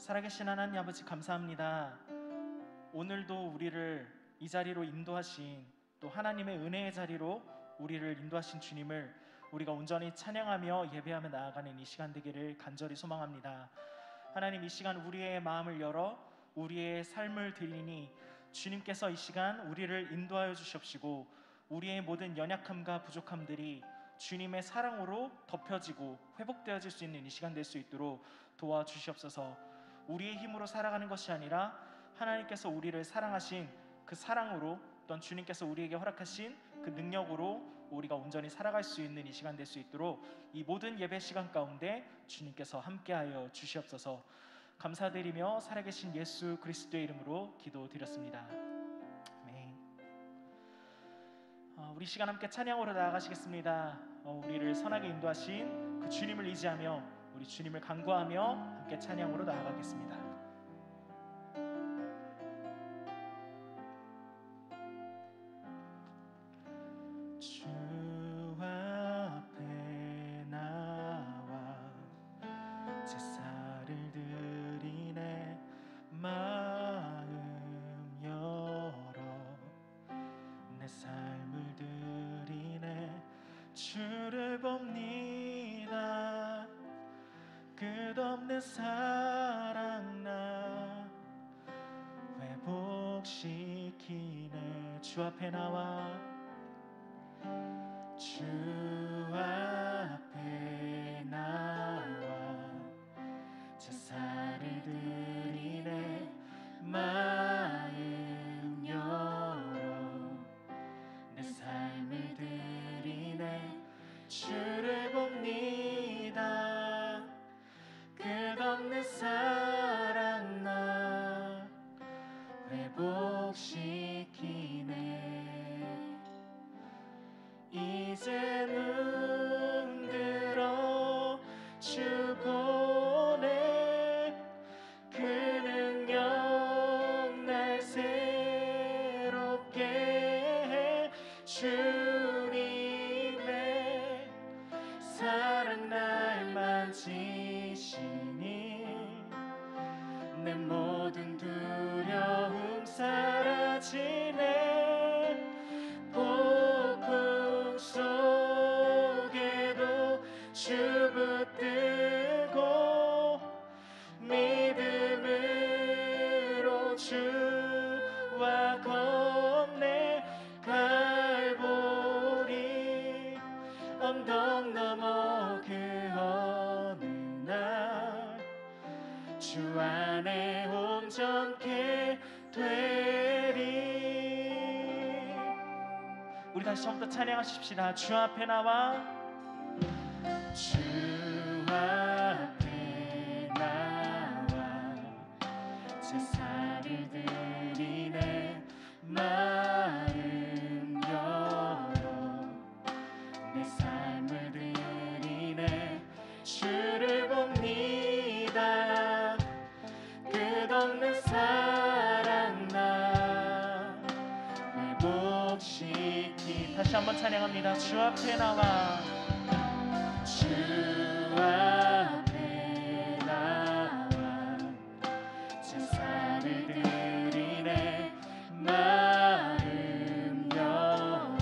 살아계신 하나님 아버지 감사합니다. 오늘도 우리를 이 자리로 인도하신, 또 하나님의 은혜의 자리로 우리를 인도하신 주님을 우리가 온전히 찬양하며 예배하며 나아가는 이 시간 되기를 간절히 소망합니다. 하나님, 이 시간 우리의 마음을 열어 우리의 삶을 드리니 주님께서 이 시간 우리를 인도하여 주시옵시고, 우리의 모든 연약함과 부족함들이 주님의 사랑으로 덮여지고 회복되어질 수 있는 이 시간 될 수 있도록 도와주시옵소서. 우리의 힘으로 살아가는 것이 아니라 하나님께서 우리를 사랑하신 그 사랑으로, 또한 주님께서 우리에게 허락하신 그 능력으로 우리가 온전히 살아갈 수 있는 이 시간 될 수 있도록 이 모든 예배 시간 가운데 주님께서 함께하여 주시옵소서. 감사드리며 살아계신 예수 그리스도의 이름으로 기도드렸습니다. 아멘. 우리 시간 함께 찬양으로 나아가시겠습니다. 우리를 선하게 인도하신 그 주님을 의지하며 우리 주님을 간구하며 함께 찬양으로 나아가겠습니다. 주 앞에 나와 제사를 드리네. 마음 열어 내 삶을 드리네. 주를 봅니다. 끝없는 사랑 나 회복시키네. 주 앞에 나와 주 앞에 나와 제사를 드리네. 마음 열어 내 삶을 드리네. 주를 봅니다. 끝없는 사랑 나 회복시키네. 이제 눈 들어 주 보내. 그 능력 날 새롭게 해. 주님의 사랑 날 만지시니 내 모든 두려움 사라지네. 폭풍 속에도 주 붙들고 믿음으로 주와 건네. 갈보리 언덕 넘어 그 어느 날 주 안에 온전케 되리. 우리 다시 처음부터 찬양하십시다. 주 앞에 나와 주 앞에 나와 제사를 드리네. 마음 열어 내 삶을 드리네. 주를 봅니다. 끝없는 사랑 나 회복시키. 다시 한번 찬양합니다. 주 앞에 나와 주 앞에 나와 제사를 드리네. 마음 열어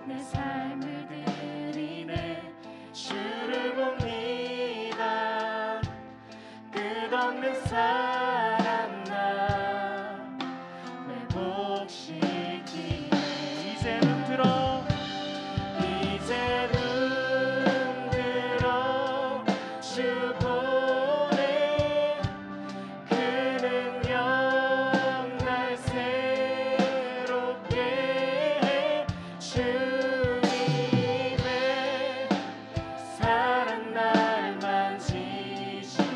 내 삶을 드리네. 주를 봅니다. 끝없는 사랑 나 회복시키네. 이제 눈 들어 이제 눈 들어 주 보내. 그 능력 날 새롭게 해. 주님의 사랑 날 만지시니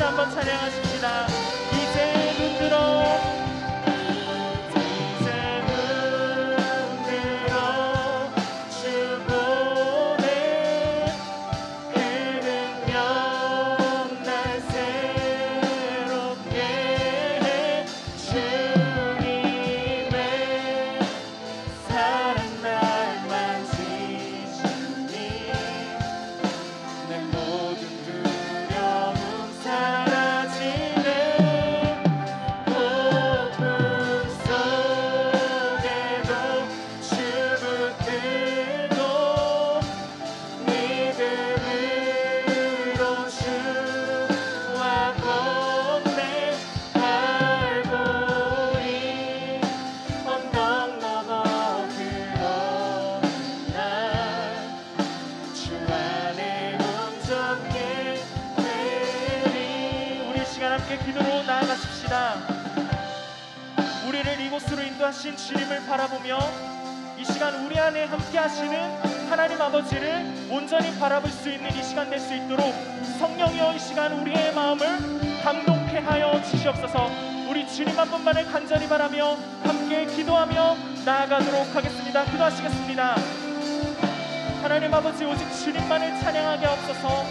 한번 찬양하십시다. 이제 눈 들어 기도로 나아가십시다. 우리를 이곳으로 인도하신 주님을 바라보며 이 시간 우리 안에 함께 하시는 하나님 아버지를 온전히 바라볼 수 있는 이 시간 될 수 있도록 성령이여 이 시간 우리의 마음을 감동케 하여 주시옵소서. 우리 주님 한 분만을 간절히 바라며 함께 기도하며 나아가도록 하겠습니다. 기도하시겠습니다. 하나님 아버지, 오직 주님만을 찬양하게 하옵소서.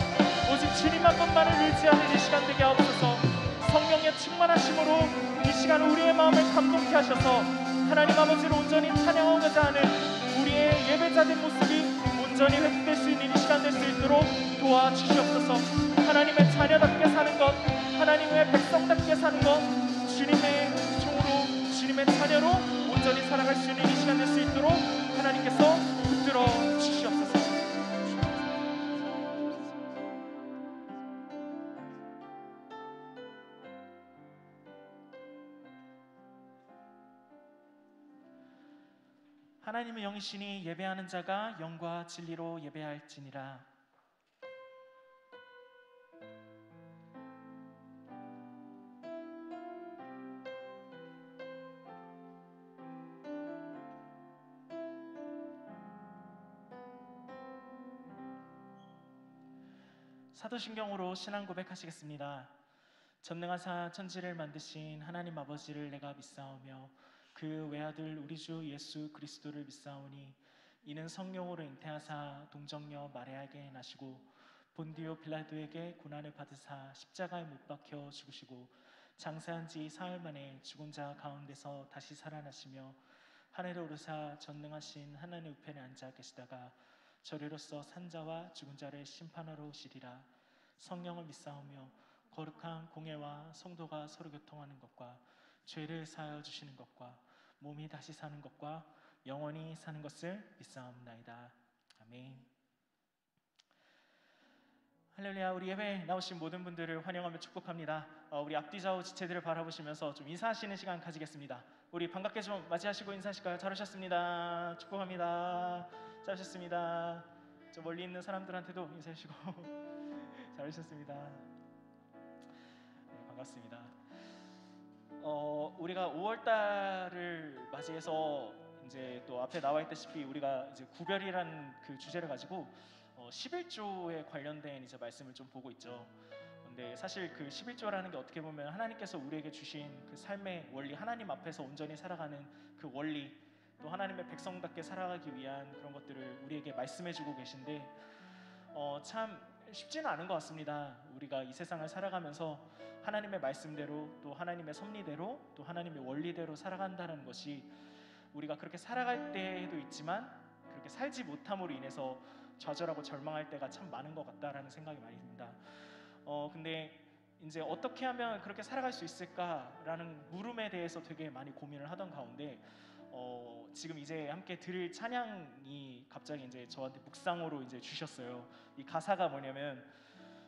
오직 주님 한 분만을 의지하는 이 시간 되게 하옵소서. 성령의 충만하심으로 이 시간 우리의 마음을 감동케 하셔서 하나님 아버지를 온전히 찬양하고자 하는 우리의 예배자된 모습이 온전히 회복될 수 있는 이 시간 될 수 있도록 도와주시옵소서. 하나님의 자녀답게 사는 것, 하나님의 백성답게 사는 것, 주님의 종으로, 주님의 자녀로 온전히 살아갈 수 있는 이 시간 될 수 있도록 하나님께서 붙들어 주시옵소서. 하나님의 영이시니 예배하는 자가 영과 진리로 예배할지니라. 사도신경으로 신앙 고백하시겠습니다. 전능하사 천지를 만드신 하나님 아버지를 내가 믿사오며 그 외아들 우리 주 예수 그리스도를 믿사오니 이는 성령으로 잉태하사 동정녀 마리아에게 나시고 본디오 빌라도에게 고난을 받으사 십자가에 못 박혀 죽으시고 장사한 지 사흘 만에 죽은 자 가운데서 다시 살아나시며 하늘에 오르사 전능하신 하나님 우편에 앉아 계시다가 저리로서 산자와 죽은 자를 심판하러 오시리라. 성령을 믿사오며 거룩한 공회와 성도가 서로 교통하는 것과 죄를 사하여 주시는 것과 몸이 다시 사는 것과 영원히 사는 것을 믿사옵나이다. 아멘. 할렐루야. 우리 예배에 나오신 모든 분들을 환영하며 축복합니다. 우리 앞뒤 좌우 지체들을 바라보시면서 좀 인사하시는 시간 가지겠습니다. 우리 반갑게 좀 맞이하시고 인사하실까요? 잘 오셨습니다. 축복합니다. 잘 오셨습니다. 저 멀리 있는 사람들한테도 인사해주시고 잘 오셨습니다. 네, 반갑습니다. 우리가 5월달을 맞이해서 이제 또 앞에 나와 있다시피 우리가 이제 구별이라는 그 주제를 가지고 11조에 관련된 이제 말씀을 좀 보고 있죠. 근데 사실 그 11조라는 게 어떻게 보면 하나님께서 우리에게 주신 그 삶의 원리, 하나님 앞에서 온전히 살아가는 그 원리, 또 하나님의 백성답게 살아가기 위한 그런 것들을 우리에게 말씀해주고 계신데 참 쉽지는 않은 것 같습니다. 우리가 이 세상을 살아가면서 하나님의 말씀대로 또 하나님의 섭리대로 또 하나님의 원리대로 살아간다는 것이 우리가 그렇게 살아갈 때도 있지만 그렇게 살지 못함으로 인해서 좌절하고 절망할 때가 참 많은 것 같다라는 생각이 많이 듭니다. 근데 이제 어떻게 하면 그렇게 살아갈 수 있을까라는 물음에 대해서 되게 많이 고민을 하던 가운데 지금 이제 함께 들을 찬양이 갑자기 이제 저한테 묵상으로 이제 주셨어요. 이 가사가 뭐냐면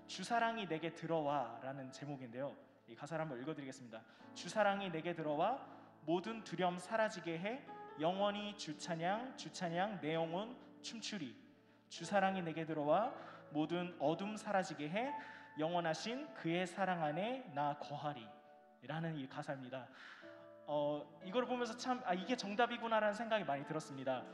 주사랑이 내게 들어와라는 제목인데요. 이 가사를 한번 읽어드리겠습니다. 주사랑이 내게 들어와 모든 두려움 사라지게 해 영원히 주찬양 주찬양 내 영혼 춤추리. 주사랑이 내게 들어와 모든 어둠 사라지게 해 영원하신 그의 사랑 안에 나 거하리 라는 이 가사입니다. 이걸 보면서 참 이게 정답이구나라는 생각이 많이 들었습니다.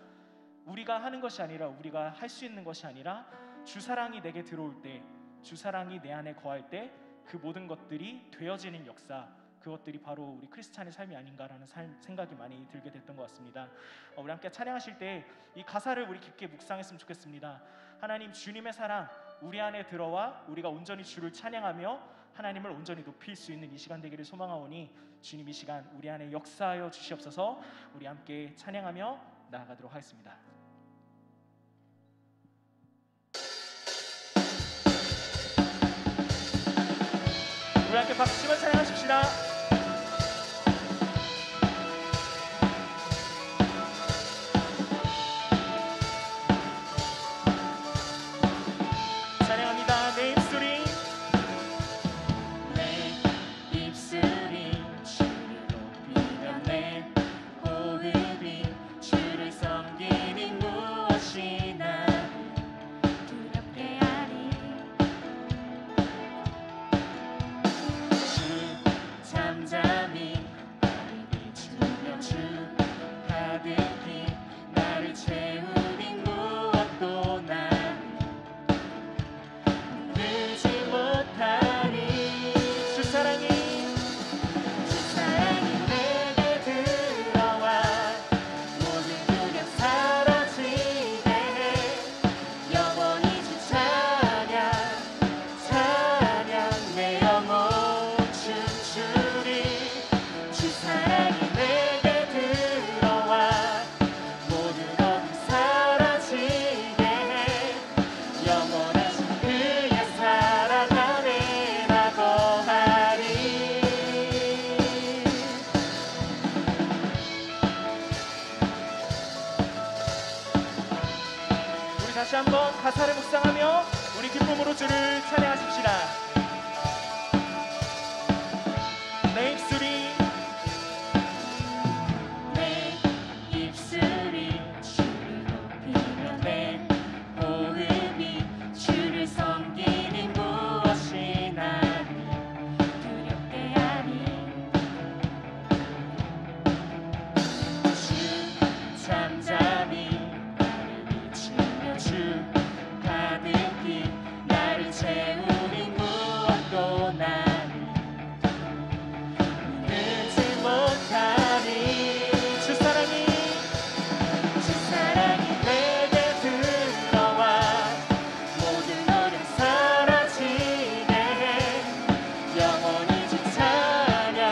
우리가 하는 것이 아니라 우리가 할 수 있는 것이 아니라 주사랑이 내게 들어올 때, 주사랑이 내 안에 거할 때 그 모든 것들이 되어지는 역사, 그것들이 바로 우리 크리스찬의 삶이 아닌가라는 생각이 많이 들게 됐던 것 같습니다. 우리 함께 찬양하실 때 이 가사를 우리 깊게 묵상했으면 좋겠습니다. 하나님, 주님의 사랑 우리 안에 들어와 우리가 온전히 주를 찬양하며 하나님을 온전히 높일 수 있는 이 시간 되기를 소망하오니 주님 이 시간 우리 안에 역사하여 주시옵소서. 우리 함께 찬양하며 나아가도록 하겠습니다. 우리 함께 박수 치며 찬양하십시다. 찬양합니다. 내 입술이 주를 높이며 내 호흡이 주를 섬기니 무엇이 나를 두렵게 하리. 주 잠잠히 나를 비추며 주 가득히 나를 채우니 무엇도 나를 물지 못하리. 주 사랑이 내게 들어와 모든 두려움 사라지게 해. 영원히 주 찬양 내 영혼 춤추리. 주 사랑이 내게 들어와 모든 어둠 사라지게 해. 영원하신 그의 사랑 안에 나 거하리. 우리 다시 한번 가사를 묵상하며 우리 기쁨으로 주를 찬양하십시다. 내 입술이 내 입술이 주를 높이며 내 호흡이 주를 섬기니 무엇이 나를 두렵게 하니. 주 잠잠히 나를 비추며 주 가득히 나를 채우니 무엇도 나를 물지 못하니. 주 사랑이 주 사랑이 내게 들어와 모든 어려움 사라지게 해. 영원히 주 찬양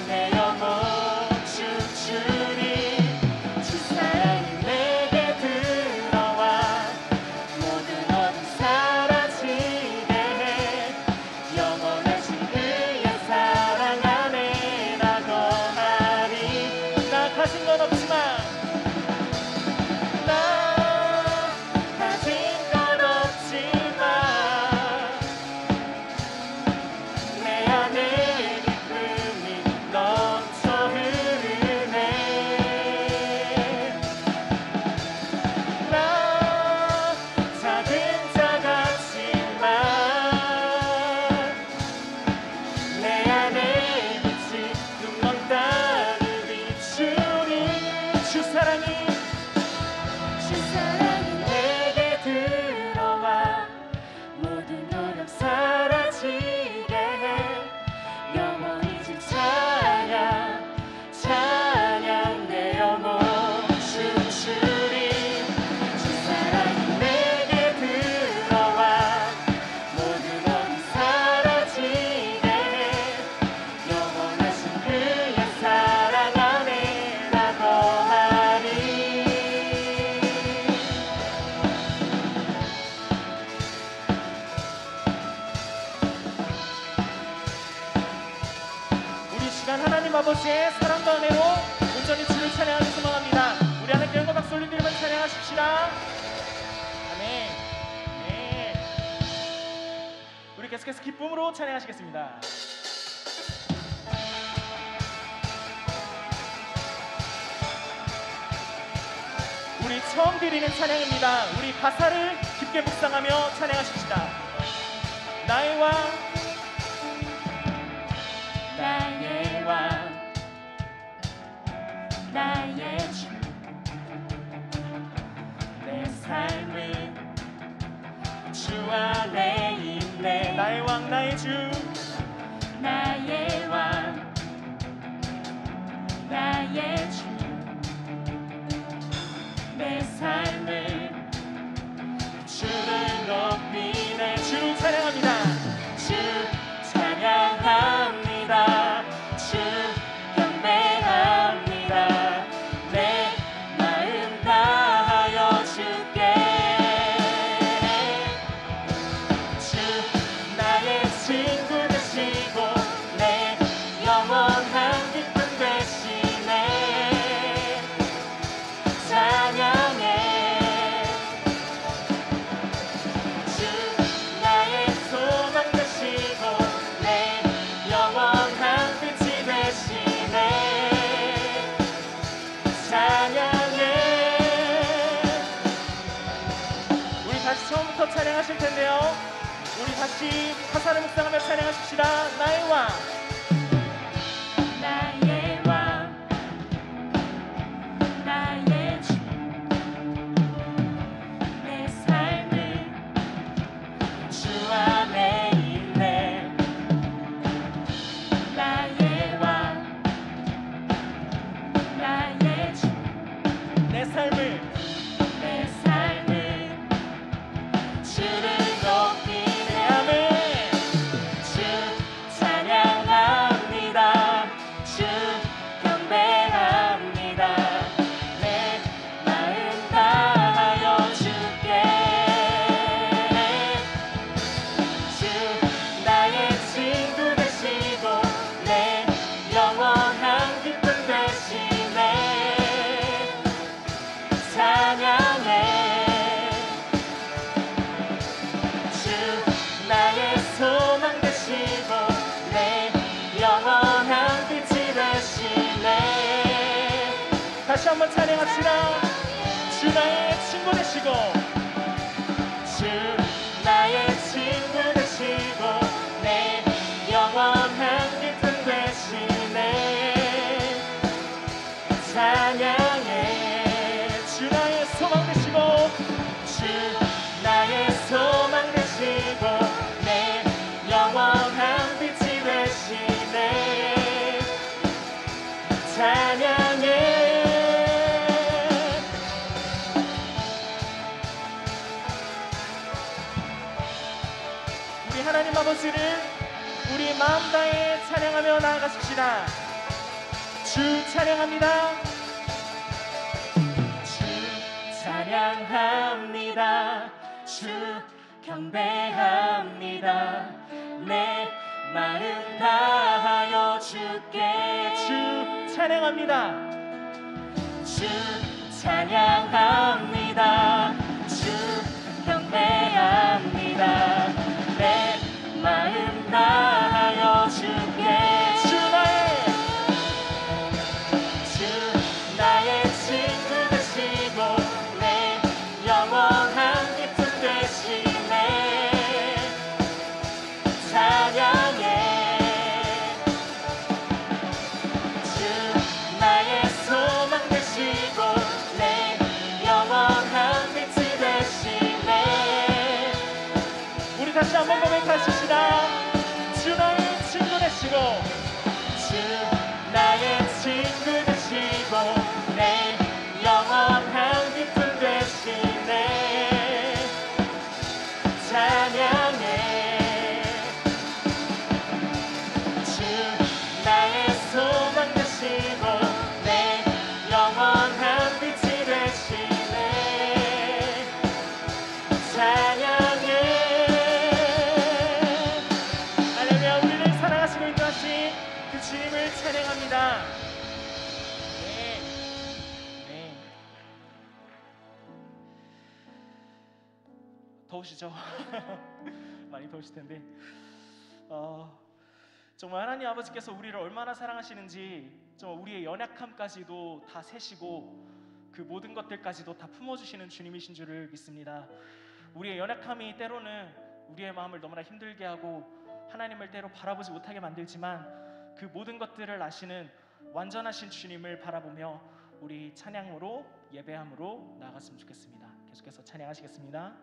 내 영혼 춤추리. 주 사랑이 내게 들어와 모든 어둠 사라지게 해. 영원하신 그의 사랑 안에 나 거하리. 나 가진 건 없지만 나 가진 건 없지만 내 안에 기쁨이 넘쳐 흐르네. 나 작은 자 같지만 내 안에 빛이 눈먼 땅을 비추니. 주 사랑이 주 사랑이 내게 들어와 모든 노력 사라지게 해. 영원히 주 찬양 내 영혼 춤추리. 주 사랑이 내게 들어와 모든 어둠 사라지게 해. 영원하신 그의 사랑 안에 나 거하리. 우리 시간 하나님 아버지의 사랑과 은혜로 온전히 주를 찬양하기 소망합니다. 우리 하나님께 영광 박수 올리며 찬양하십시다. 아멘. 네. 우리 계속해서 기쁨으로 찬양하시겠습니다. 우리 처음 드리는 찬양입니다. 우리 가사를 깊게 묵상하며 찬양하십시다. 나의 왕 나의 왕 나의 주. 내 삶은 주 안에 있네. 나의 왕 나의 주 나의 왕 나의 주 내 삶을 주를 높이네 주 찬양합니다 주 찬양합니다 주 경배합니다 내 마음 다하여 주께 주 나의 친구 되시고 내 영원한 기쁨 되시네 찬양해 주 나의 소망 되시고 내 영원한 빛이 되시네 찬양해 우리 다시 처음부터 찬양하실 텐데요 우리 다시 가사를 묵상하며 찬양하십시다 나의 왕 나의 왕 나의 주 내 삶을 주 안에 있네 나의 왕 나의 주 내 삶을 내 삶을 주를 높이네 아멘 주 찬양합니다 주 경배합니다 내 마음 다하여 주께 주 나의 친구 되시고 내 영원한 기쁨 되시네 찬양해 주 나의 소망 되시고 내 영원한 빛이 되시네 다시 한번 찬양합시다 주 나의 친구 되시고 주 나의 친구 되시고 내 영원한 기쁨 되시네 찬양해 주 나의 소망 되시고 주 나의 소망 되시고 내 영원한 빛이 되시네 찬양해 우리 하나님 아버지를 우리 마음 다해 찬양하며 나아가십시다 주 찬양합니다 주 찬양합니다 주 경배합니다 내 마음 다하여 주께 주 찬양합니다 주 찬양합니다 주 경배합니다 내 마음 다하여 주께 주 나의 주 나의 친구 되시고 내 영원한 기쁨 되시네 찬양해 주 나의 소망 되시고 내 영원한 빛이 되시네 우리 다시 한번 고백하십시다 주 나의 친구 되시고 주 나의 친구 되시고 내 영원한 기쁨 되시네 찬양해 주 나의 소망 되시고 내 영원한 빛이 되시네 찬양해 할렐루야 우리를 사랑하시고 인도하신 그 주님을 찬양합니다 네. 네. 더우시죠? 많이 더우실 텐데 정말 하나님 아버지께서 우리를 얼마나 사랑하시는지 정말 우리의 연약함까지도 다 세시고 그 모든 것들까지도 다 품어주시는 주님이신 줄을 믿습니다. 우리의 연약함이 때로는 우리의 마음을 너무나 힘들게 하고 하나님을 때로 바라보지 못하게 만들지만 그 모든 것들을 아시는 완전하신 주님을 바라보며 우리 찬양으로 예배함으로 나아갔으면 좋겠습니다. 계속해서 찬양하시겠습니다.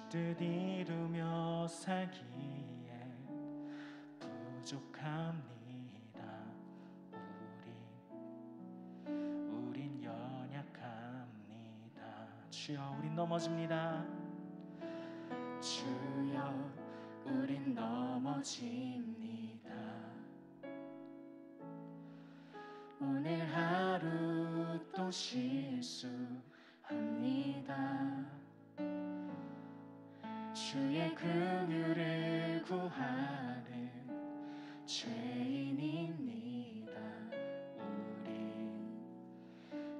뜻 이루며 살기에 부족합니다. 우린 연약합니다. 주여 우린 넘어집니다. 주여 우린 넘어집니다. 오늘 하루 또 실수합니다. 주의 긍휼을 구하는 죄인입니다. 우린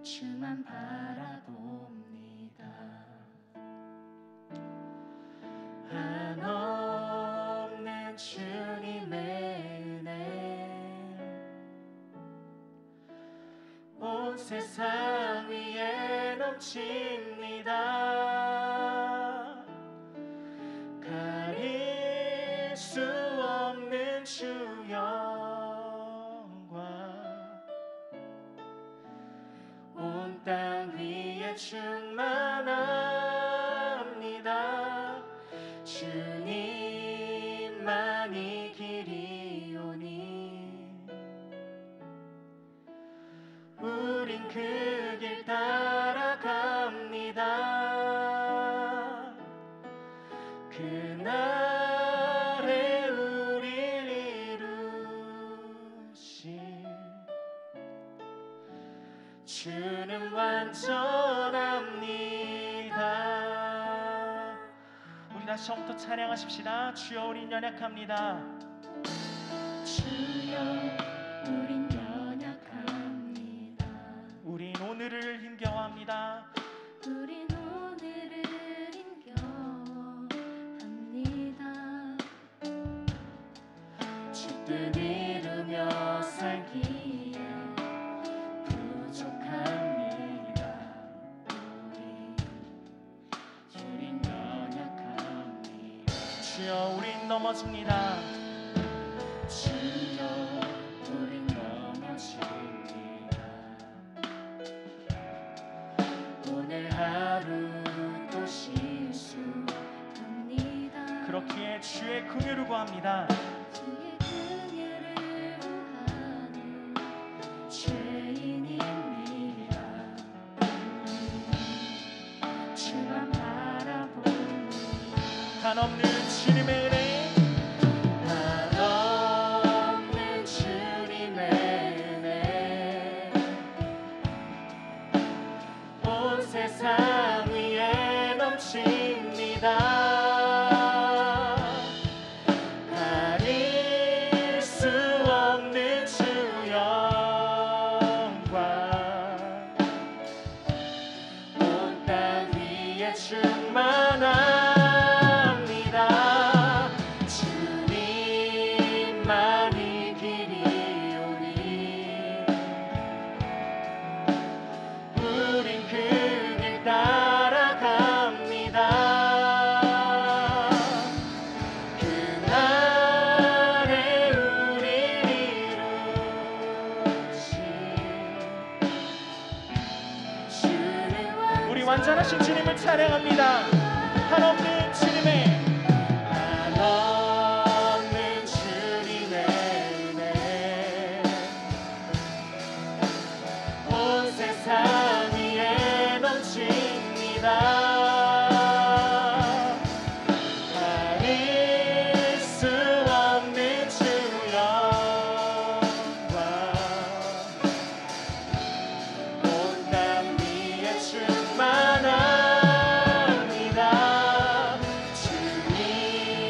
주만 바라봅니다. 한없는 주님의 은혜 온 세상 위에 넘칩니다. 가릴 수 없는 주 영광 온 땅 위에 충만합니다. 주님만이 길이오니 우린 그 길 따라갑니다. 그날에 우릴 이루실 주는 완전합니다. 우리 다시 처음부터 찬양하십시다. 주여 우린 연약합니다. 주여 우린 연약합니다. 우린 오늘을 힘겨워합니다. 우린 오늘을 힘겨워합니다. 주 뜻 이루며 살기에 부족합니다. 우린 연약합니다. 주여 우린 넘어집니다. 주여 우린 넘어집니다. 오늘 하루 또 실수합니다. 그렇기에 주의 긍휼을 구합니다. 주의 긍휼을 구하는 죄인입니다. 주만 바라봅니다. 한없는 주님의 은혜 한없는 주님의 은혜 온 세상 위에 넘칩니다. 가릴 수 없는 주 영광 온 땅 위에 충만합니다. 주님만이 길이오니 우린 그 길 따라갑니다. 그날에 우릴 이루실 주는 우리 완전하신 주님을 찬양합니다. 한없는 주님의 한없는 주님의 은혜 온 세상 위에 넘칩니다. 가릴 수 없는 주 영광 온 땅 위에 충만합니다.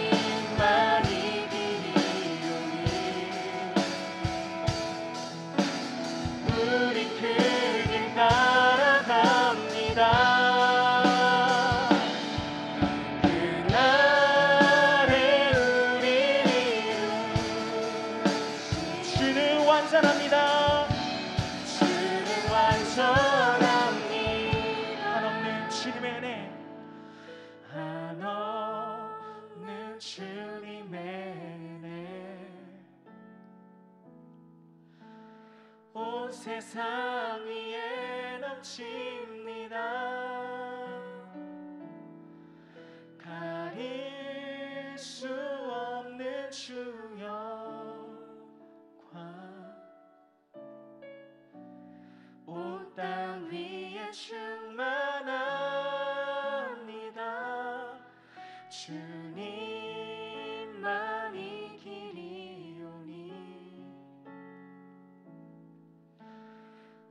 주님만이 길이오니 우리 그 길 따라갑니다. 그날에 우리 주는 완전합니다. 주는 완전합니다. 한없는 주님의 은혜 한없는 주님의 은혜 온 세상 위에 넘칩니다. 충만합니다. 주님만이 길이오니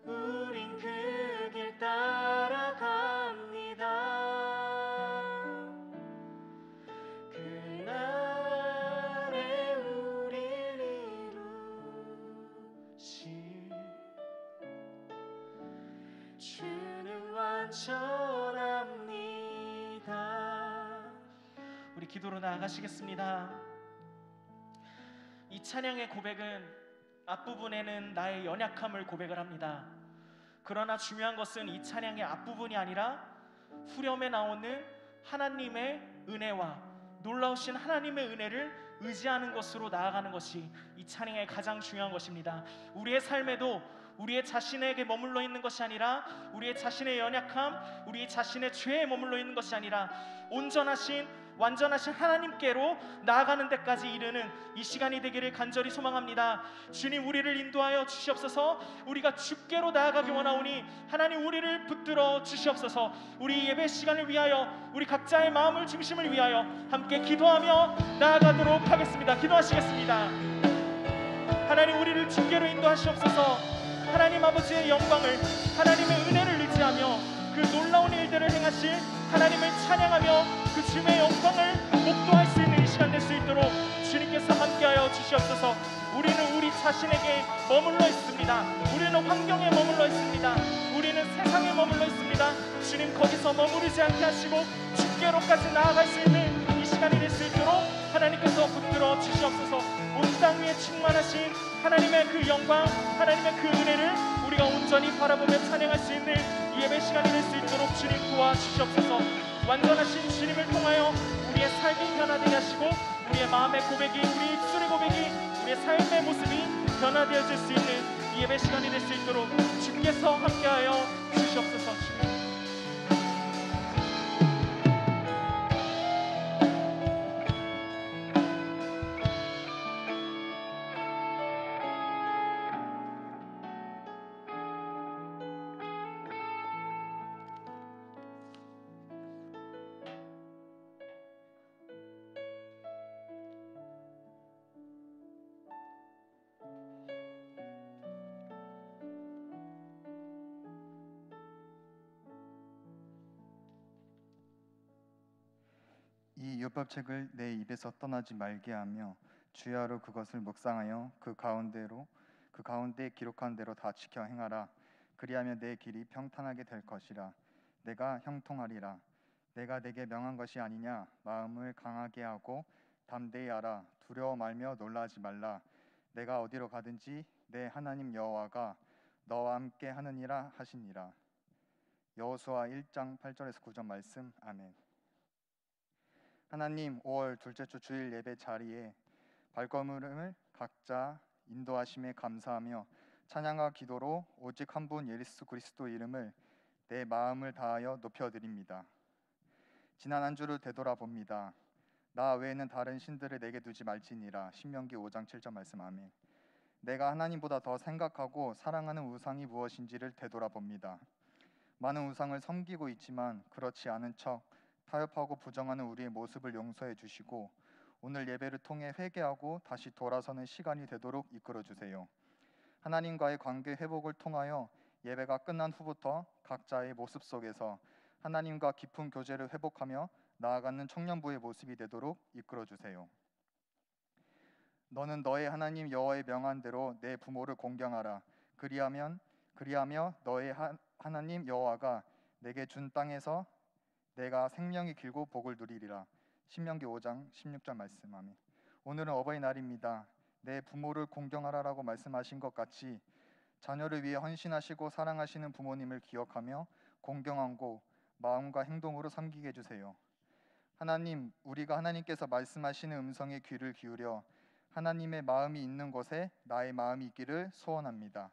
우린 그 길 따라갑니다. 그날에 우릴 이루실 주는 완전합니다. 우리 기도로 나아가시겠습니다. 이 찬양의 고백은 앞부분에는 나의 연약함을 고백을 합니다. 그러나 중요한 것은 이 찬양의 앞부분이 아니라 후렴에 나오는 하나님의 은혜와 놀라우신 하나님의 은혜를 의지하는 것으로 나아가는 것이 이 찬양의 가장 중요한 것입니다. 우리의 삶에도 우리의 자신에게 머물러 있는 것이 아니라 우리의 자신의 연약함, 우리 자신의 죄에 머물러 있는 것이 아니라 온전하신 완전하신 하나님께로 나아가는 데까지 이르는 이 시간이 되기를 간절히 소망합니다. 주님, 우리를 인도하여 주시옵소서. 우리가 주께로 나아가기 원하오니 하나님 우리를 붙들어 주시옵소서. 우리 예배 시간을 위하여 우리 각자의 마음을 중심을 위하여 함께 기도하며 나아가도록 하겠습니다. 기도하시겠습니다. 하나님, 우리를 주께로 인도하시옵소서. 하나님 아버지의 영광을, 하나님의 은혜를 의지하며 그 놀라운 일들을 행하실 하나님을 찬양하며 그 주님의 영광을 목도할 수 있는 이 시간 될 수 있도록 주님께서 함께하여 주시옵소서. 우리는 우리 자신에게 머물러 있습니다. 우리는 환경에 머물러 있습니다. 우리는 세상에 머물러 있습니다. 주님, 거기서 머무르지 않게 하시고 주께로까지 나아갈 수 있는 이 시간이 될 수 있도록 하나님께서 붙들어 주시옵소서. 온 땅 위에 충만하신 하나님의 그 영광, 하나님의 그 은혜를 우리가 온전히 바라보며 찬양할 수 있는 이 예배 시간이 될 수 있도록 주님 도와주시옵소서. 완전하신 주님을 통하여 우리의 삶이 변화되게 하시고 우리의 마음의 고백이, 우리 입술의 고백이, 우리의 삶의 모습이 변화되어질 수 있는 이 예배 시간이 될 수 있도록 주께서 함께하여 주시옵소서. 주님, 이 율법책을 내 입에서 떠나지 말게 하며 주야로 그것을 묵상하여 그 가운데 기록한 대로 다 지켜 행하라. 그리하면 내 길이 평탄하게 될 것이라. 내가 형통하리라. 내가 내게 명한 것이 아니냐. 마음을 강하게 하고 담대히 하라. 두려워 말며 놀라지 말라. 내가 어디로 가든지 내 하나님 여호와가 너와 함께 하느니라 하시니라. 여호수아 1장 8절에서 9절 말씀. 아멘. 하나님, 5월 둘째 주 주일 예배 자리에 발걸음을 각자 인도하심에 감사하며 찬양과 기도로 오직 한 분 예수 그리스도 이름을 내 마음을 다하여 높여드립니다. 지난 한 주를 되돌아봅니다. 나 외에는 다른 신들을 내게 두지 말지니라. 신명기 5장 7절 말씀. 아멘. 내가 하나님보다 더 생각하고 사랑하는 우상이 무엇인지를 되돌아봅니다. 많은 우상을 섬기고 있지만 그렇지 않은 척 타협하고 부정하는 우리의 모습을 용서해 주시고 오늘 예배를 통해 회개하고 다시 돌아서는 시간이 되도록 이끌어 주세요. 하나님과의 관계 회복을 통하여 예배가 끝난 후부터 각자의 모습 속에서 하나님과 깊은 교제를 회복하며 나아가는 청년부의 모습이 되도록 이끌어 주세요. 너는 너의 하나님 여호와의 명한 대로 내 부모를 공경하라. 그리하며 너의 하나님 여호와가 내게 준 땅에서 내가 생명이 길고 복을 누리리라. 신명기 5장 16절 말씀. 아멘. 오늘은 어버이날입니다. 내 부모를 공경하라라고 말씀하신 것 같이 자녀를 위해 헌신하시고 사랑하시는 부모님을 기억하며 공경하고 마음과 행동으로 섬기게 해주세요. 하나님, 우리가 하나님께서 말씀하시는 음성에 귀를 기울여 하나님의 마음이 있는 곳에 나의 마음이 있기를 소원합니다.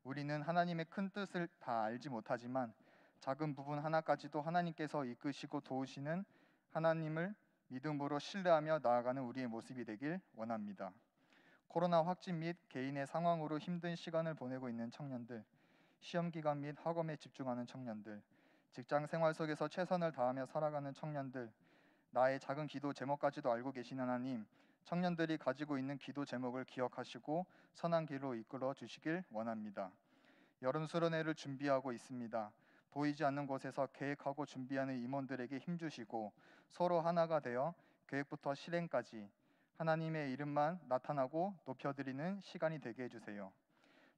우리는 하나님의 큰 뜻을 다 알지 못하지만 작은 부분 하나까지도 하나님께서 이끄시고 도우시는 하나님을 믿음으로 신뢰하며 나아가는 우리의 모습이 되길 원합니다. 코로나 확진 및 개인의 상황으로 힘든 시간을 보내고 있는 청년들, 시험 기간 및 학업에 집중하는 청년들, 직장 생활 속에서 최선을 다하며 살아가는 청년들, 나의 작은 기도 제목까지도 알고 계신 하나님, 청년들이 가지고 있는 기도 제목을 기억하시고 선한 길로 이끌어 주시길 원합니다. 여름 수련회를 준비하고 있습니다. 보이지 않는 곳에서 계획하고 준비하는 임원들에게 힘주시고 서로 하나가 되어 계획부터 실행까지 하나님의 이름만 나타나고 높여드리는 시간이 되게 해주세요.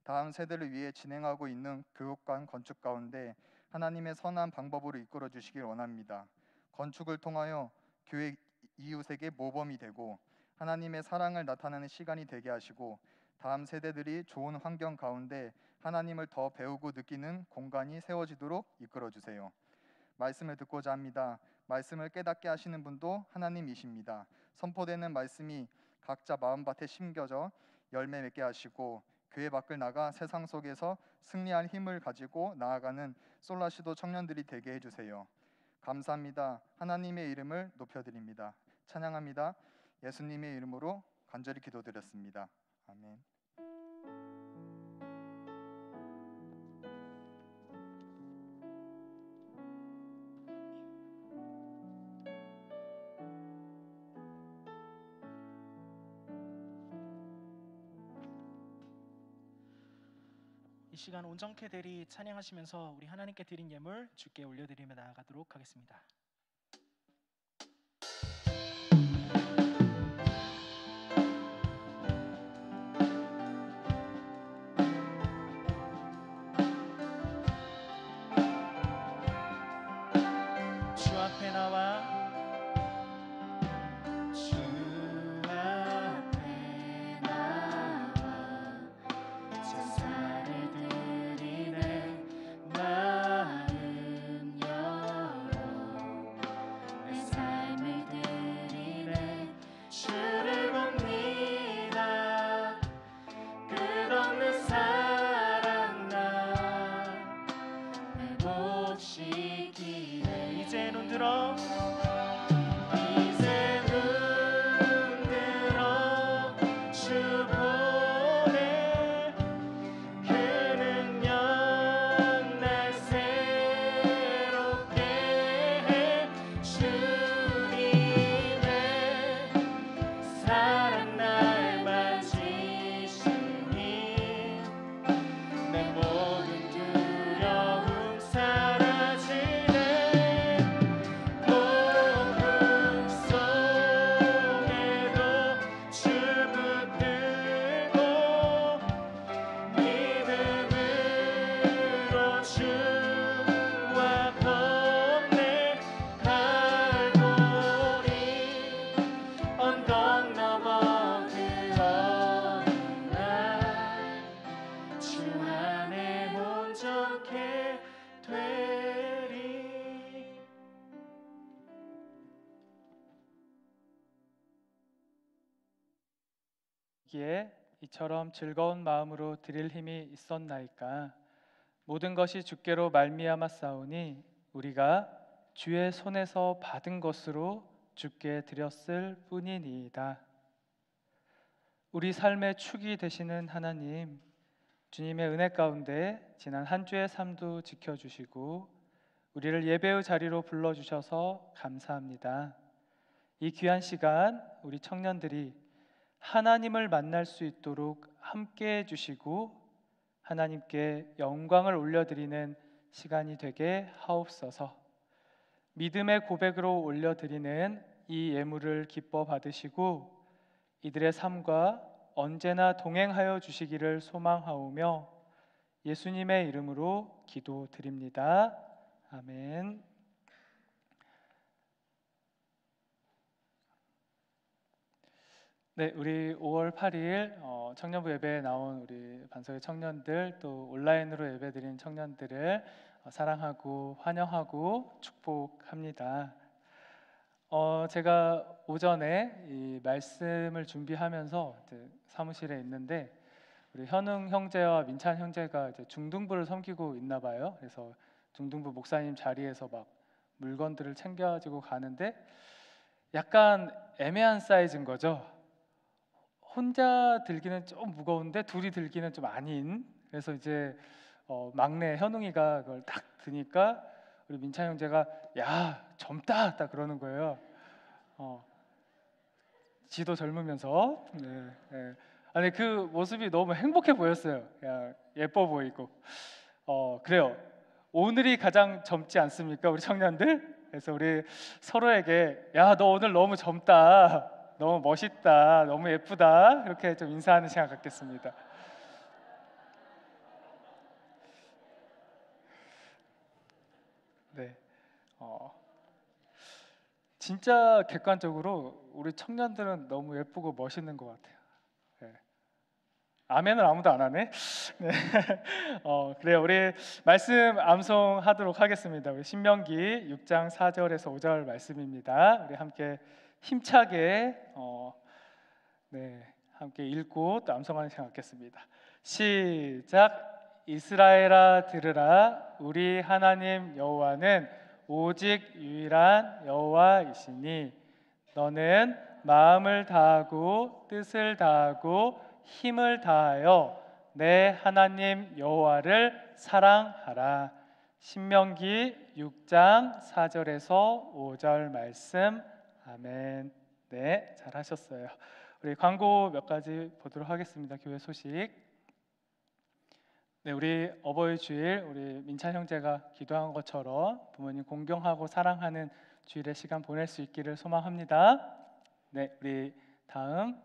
다음 세대를 위해 진행하고 있는 교육관 건축 가운데 하나님의 선한 방법으로 이끌어 주시길 원합니다. 건축을 통하여 교회 이웃에게 모범이 되고 하나님의 사랑을 나타내는 시간이 되게 하시고 다음 세대들이 좋은 환경 가운데 하나님을 더 배우고 느끼는 공간이 세워지도록 이끌어 주세요. 말씀을 듣고자 합니다. 말씀을 깨닫게 하시는 분도 하나님이십니다. 선포되는 말씀이 각자 마음밭에 심겨져 열매 맺게 하시고 교회 밖을 나가 세상 속에서 승리할 힘을 가지고 나아가는 솔라시도 청년들이 되게 해주세요. 감사합니다. 하나님의 이름을 높여드립니다. 찬양합니다. 예수님의 이름으로 간절히 기도드렸습니다. 아멘. 이 시간 온전케 되리 찬양하시면서 우리 하나님께 드린 예물 주께 올려드리며 나아가도록 하겠습니다. 주 앞에 나와 이제 눈 들어 주 보내 그 능력 날 새롭게 해 주님의 사랑 날 만지시니 내 모든 두려움 사라지네. 폭풍 속에도 주 붙들고 믿음으로 주와 건네 갈보리 언덕 넘어 그 어느 날 주 안에 온전케 되리. 기에 이처럼 즐거운 마음으로 드릴 힘이 있었나이까. 모든 것이 주께로 말미암아 싸우니 우리가 주의 손에서 받은 것으로 주께 드렸을 뿐이니이다. 우리 삶의 축이 되시는 하나님, 주님의 은혜 가운데 지난 한 주의 삶도 지켜주시고 우리를 예배의 자리로 불러주셔서 감사합니다. 이 귀한 시간 우리 청년들이 하나님을 만날 수 있도록 함께 해주시고 하나님께 영광을 올려드리는 시간이 되게 하옵소서. 믿음의 고백으로 올려드리는 이 예물을 기뻐 받으시고 이들의 삶과 언제나 동행하여 주시기를 소망하오며 예수님의 이름으로 기도드립니다. 아멘. 네, 우리 5월 8일 청년부 예배에 나온 우리 반석의 청년들, 또 온라인으로 예배드린 청년들을 사랑하고 환영하고 축복합니다. 제가 오전에 이 말씀을 준비하면서 이제 사무실에 있는데 우리 현웅 형제와 민찬 형제가 이제 중등부를 섬기고 있나 봐요. 그래서 중등부 목사님 자리에서 막 물건들을 챙겨지고 가는데 약간 애매한 사이즈인 거죠. 혼자 들기는 좀 무거운데 둘이 들기는 좀 아닌. 그래서 이제 막내 현웅이가 그걸 딱 드니까 우리 민찬 형제가 야 젊다 딱 그러는 거예요. 지도 젊으면서 아니 그 모습이 너무 행복해 보였어요. 야, 예뻐 보이고 그래요. 오늘이 가장 젊지 않습니까, 우리 청년들? 그래서 우리 서로에게 야 너 오늘 너무 젊다, 너무 멋있다, 너무 예쁘다 이렇게 좀 인사하는 시간 갖겠습니다. 네, 진짜 객관적으로 우리 청년들은 너무 예쁘고 멋있는 것 같아요. 네. 아멘을 아무도 안 하네. 네. 그래요. 우리 말씀 암송하도록 하겠습니다. 우리 신명기 6장 4절에서 5절 말씀입니다. 우리 함께 힘차게 함께 읽고 또 암송하는 시간 갖겠습니다. 시작. 이스라엘아 들으라, 우리 하나님 여호와는 오직 유일한 여호와이시니 너는 마음을 다하고 뜻을 다하고 힘을 다하여 내 하나님 여호와를 사랑하라. 신명기 6장 4절에서 5절 말씀. 아멘. 네, 잘하셨어요. 우리 광고 몇 가지 보도록 하겠습니다. 교회 소식. 네, 우리 어버이 주일 우리 민찬 형제가 기도한 것처럼 부모님 공경하고 사랑하는 주일의 시간 보낼 수 있기를 소망합니다. 네, 우리 다음.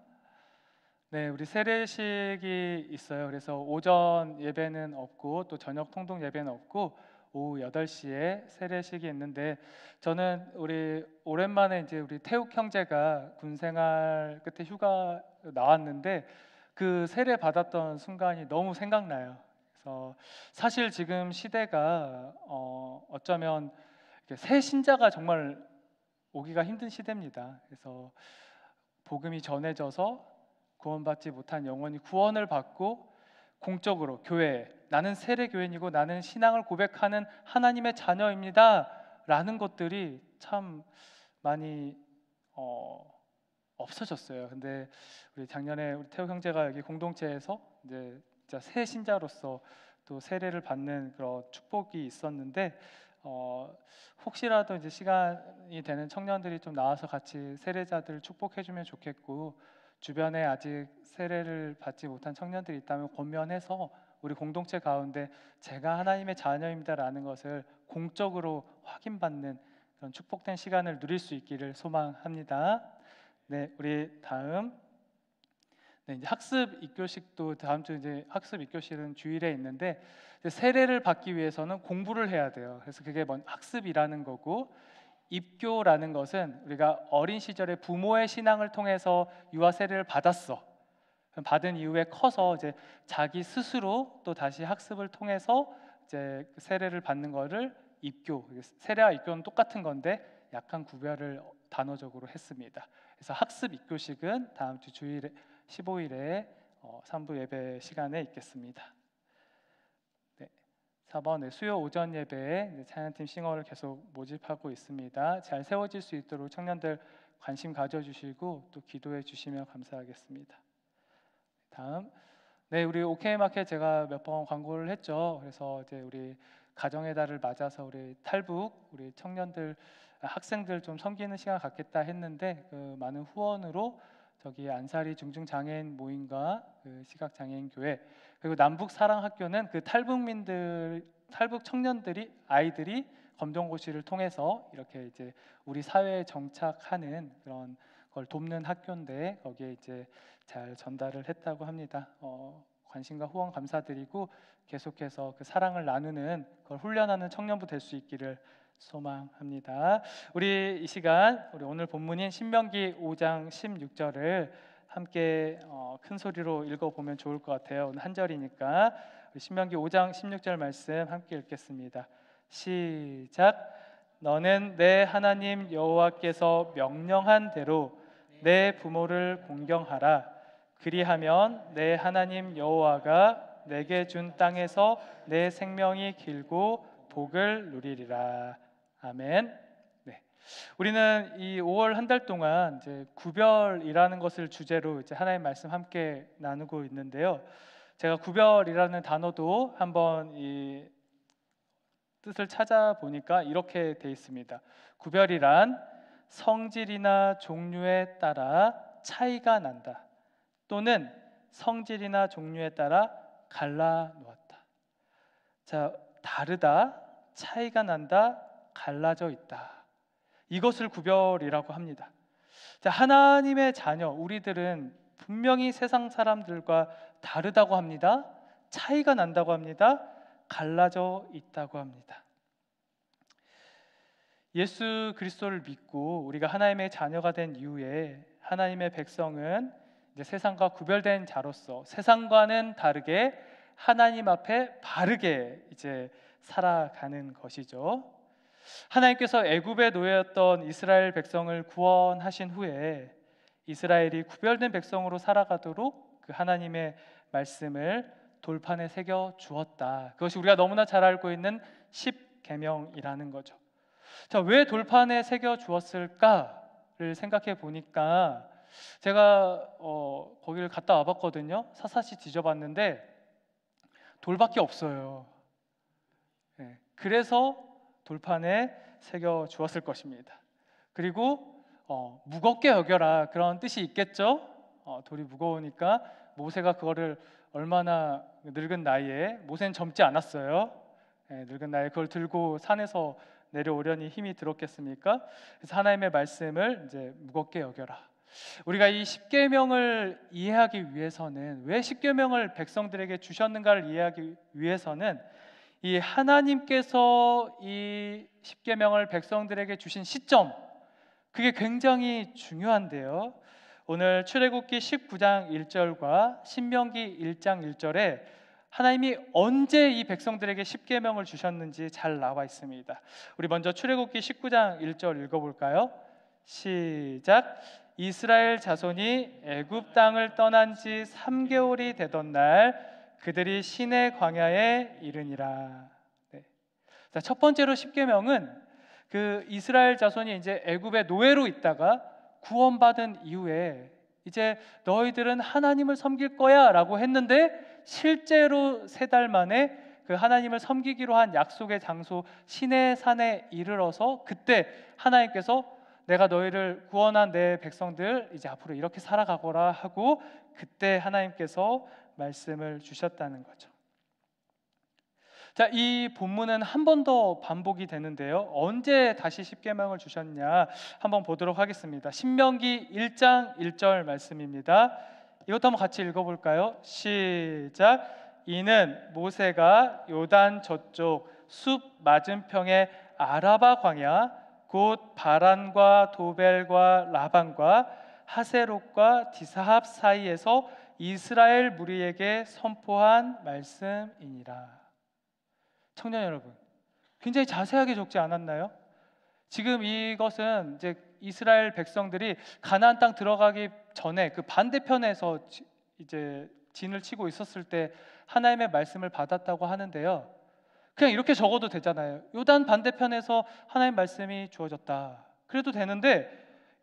네, 우리 세례식이 있어요. 그래서 오전 예배는 없고 또 저녁 통독 예배는 없고 오후 8시에 세례식이 있는데, 저는 우리 오랜만에 이제 우리 태욱 형제가 군 생활 끝에 휴가 나왔는데 그 세례 받았던 순간이 너무 생각나요. 그래서 사실 지금 시대가 어쩌면 새 신자가 정말 오기가 힘든 시대입니다. 그래서 복음이 전해져서 구원받지 못한 영혼이 구원을 받고 공적으로 교회, 나는 세례 교인이고 나는 신앙을 고백하는 하나님의 자녀입니다 라는 것들이 참 많이 없어졌어요. 근데 우리 작년에 우리 태호 형제가 여기 공동체에서 이제 진짜 새 신자로서 또 세례를 받는 그런 축복이 있었는데, 혹시라도 이제 시간이 되는 청년들이 좀 나와서 같이 세례자들 축복해주면 좋겠고, 주변에 아직 세례를 받지 못한 청년들이 있다면 권면해서 우리 공동체 가운데 제가 하나님의 자녀입니다라는 것을 공적으로 확인받는 그런 축복된 시간을 누릴 수 있기를 소망합니다. 네, 우리 다음. 네, 이제 학습 입교식도 다음 주 이제 학습 입교식은 주일에 있는데, 세례를 받기 위해서는 공부를 해야 돼요. 그래서 그게 학습이라는 거고, 입교라는 것은 우리가 어린 시절에 부모의 신앙을 통해서 유아 세례를 받았어. 받은 이후에 커서 이제 자기 스스로 또 다시 학습을 통해서 이제 세례를 받는 거를 입교. 세례와 입교는 똑같은 건데 약간 구별을 단어적으로 했습니다. 그래서 학습 입교식은 다음 주 주일 15일에 3부 예배 시간에 있겠습니다. 4번 수요 오전 예배에 찬양팀 싱어를 계속 모집하고 있습니다. 잘 세워질 수 있도록 청년들 관심 가져주시고 또 기도해 주시면 감사하겠습니다. 다음, 네, 우리 OK 마켓 제가 몇 번 광고를 했죠. 그래서 이제 우리 가정의 달을 맞아서 우리 탈북 우리 청년들 학생들 좀 섬기는 시간 갖겠다 했는데, 그 많은 후원으로 저기 안사리 중증장애인 모임과 그 시각장애인 교회, 그리고 남북 사랑학교는 그 탈북 청년들이 아이들이 검정고시를 통해서 이렇게 이제 우리 사회에 정착하는 그런 걸 돕는 학교인데 거기에 이제 잘 전달을 했다고 합니다. 관심과 후원 감사드리고 계속해서 그 사랑을 나누는 걸 훈련하는 청년부 될 수 있기를 소망합니다. 우리 이 시간 우리 오늘 본문인 신명기 5장 16절을 함께 큰 소리로 읽어보면 좋을 것 같아요. 오늘 한 절이니까 우리 신명기 5장 16절 말씀 함께 읽겠습니다. 시작. 너는 내 하나님 여호와께서 명령한 대로 내 부모를 공경하라. 그리하면 내 하나님 여호와가 내게 준 땅에서 내 생명이 길고 복을 누리리라. 아멘. 네, 우리는 이 5월 한 달 동안 이제 구별이라는 것을 주제로 이제 하나님 말씀 함께 나누고 있는데요. 제가 구별이라는 단어도 한번 이 뜻을 찾아보니까 이렇게 돼 있습니다. 구별이란 성질이나 종류에 따라 차이가 난다, 또는 성질이나 종류에 따라 갈라 놓았다. 자, 다르다, 차이가 난다, 갈라져 있다. 이것을 구별이라고 합니다. 자, 하나님의 자녀 우리들은 분명히 세상 사람들과 다르다고 합니다. 차이가 난다고 합니다. 갈라져 있다고 합니다. 예수 그리스도를 믿고 우리가 하나님의 자녀가 된 이후에 하나님의 백성은 이제 세상과 구별된 자로서 세상과는 다르게 하나님 앞에 바르게 이제 살아가는 것이죠. 하나님께서 애굽의 노예였던 이스라엘 백성을 구원하신 후에 이스라엘이 구별된 백성으로 살아가도록 그 하나님의 말씀을 돌판에 새겨 주었다. 그것이 우리가 너무나 잘 알고 있는 십계명이라는 거죠. 자, 왜 돌판에 새겨 주었을까를 생각해 보니까 제가 거기를 갔다 와봤거든요. 샅샅이 뒤져봤는데 돌밖에 없어요. 네, 그래서 돌판에 새겨 주었을 것입니다. 그리고 무겁게 여겨라, 그런 뜻이 있겠죠. 돌이 무거우니까 모세가 그거를 얼마나 늙은 나이에, 모세는 젊지 않았어요. 늙은 나이에 그걸 들고 산에서 내려오려니 힘이 들었겠습니까? 그래서 하나님의 말씀을 이제 무겁게 여겨라. 우리가 이 십계명을 이해하기 위해서는, 왜 십계명을 백성들에게 주셨는가를 이해하기 위해서는 이 하나님께서 이 십계명을 백성들에게 주신 시점, 그게 굉장히 중요한데요. 오늘 출애굽기 19장 1절과 신명기 1장 1절에 하나님이 언제 이 백성들에게 십계명을 주셨는지 잘 나와 있습니다. 우리 먼저 출애굽기 19장 1절 읽어볼까요? 시작. 이스라엘 자손이 애굽 땅을 떠난 지 3개월이 되던 날 그들이 시내 광야에 이르니라. 네. 자, 첫 번째로 십계명은 그 이스라엘 자손이 이제 애굽의 노예로 있다가 구원받은 이후에 이제 너희들은 하나님을 섬길 거야라고 했는데 실제로 3달 만에 그 하나님을 섬기기로 한 약속의 장소 시내산에 이르러서 그때 하나님께서 내가 너희를 구원한 내 백성들 이제 앞으로 이렇게 살아가거라 하고 그때 하나님께서 말씀을 주셨다는 거죠. 자, 이 본문은 한 번 더 반복이 되는데요. 언제 다시 십계명을 주셨냐 한번 보도록 하겠습니다. 신명기 1장 1절 말씀입니다. 이것도 한번 같이 읽어볼까요? 시작. 이는 모세가 요단 저쪽 숲 맞은평의 아라바 광야 곧 바란과 도벨과 라반과 하세롯과 디사합 사이에서 이스라엘 무리에게 선포한 말씀이니라. 청년 여러분, 굉장히 자세하게 적지 않았나요? 지금 이것은 이제 이스라엘 백성들이 가나안 땅 들어가기 전에 그 반대편에서 이제 진을 치고 있었을 때 하나님의 말씀을 받았다고 하는데요. 그냥 이렇게 적어도 되잖아요. 요단 반대편에서 하나님 말씀이 주어졌다. 그래도 되는데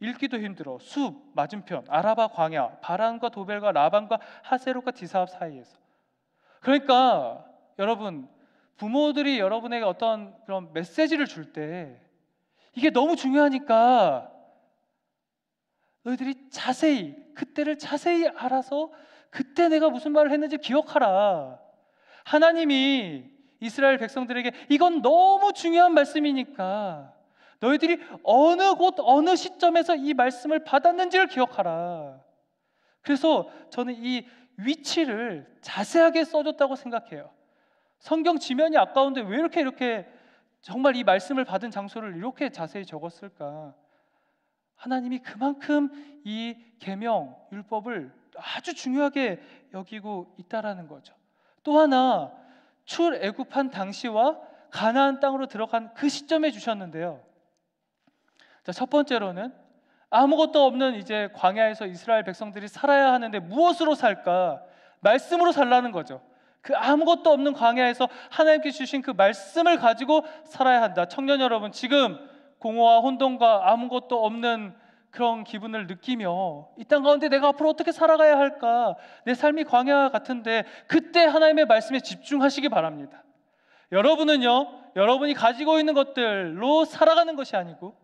읽기도 힘들어. 숲 맞은편, 아라바 광야, 바란과 도벨과 라반과 하세롯과 디사합 사이에서. 그러니까 여러분, 부모들이 여러분에게 어떤 그런 메시지를 줄 때 이게 너무 중요하니까 너희들이 자세히, 그때를 자세히 알아서 그때 내가 무슨 말을 했는지 기억하라. 하나님이 이스라엘 백성들에게 이건 너무 중요한 말씀이니까 너희들이 어느 곳 어느 시점에서 이 말씀을 받았는지를 기억하라. 그래서 저는 이 위치를 자세하게 써줬다고 생각해요. 성경 지면이 아까운데 왜 이렇게 정말 이 말씀을 받은 장소를 이렇게 자세히 적었을까? 하나님이 그만큼 이 계명, 율법을 아주 중요하게 여기고 있다라는 거죠. 또 하나, 출애굽한 당시와 가나안 땅으로 들어간 그 시점에 주셨는데요. 자, 첫 번째로는 아무것도 없는 이제 광야에서 이스라엘 백성들이 살아야 하는데 무엇으로 살까? 말씀으로 살라는 거죠. 그 아무것도 없는 광야에서 하나님께 주신 그 말씀을 가지고 살아야 한다. 청년 여러분, 지금 공허와 혼돈과 아무것도 없는 그런 기분을 느끼며 이 땅 가운데 내가 앞으로 어떻게 살아가야 할까, 내 삶이 광야 같은데, 그때 하나님의 말씀에 집중하시기 바랍니다. 여러분은요, 여러분이 가지고 있는 것들로 살아가는 것이 아니고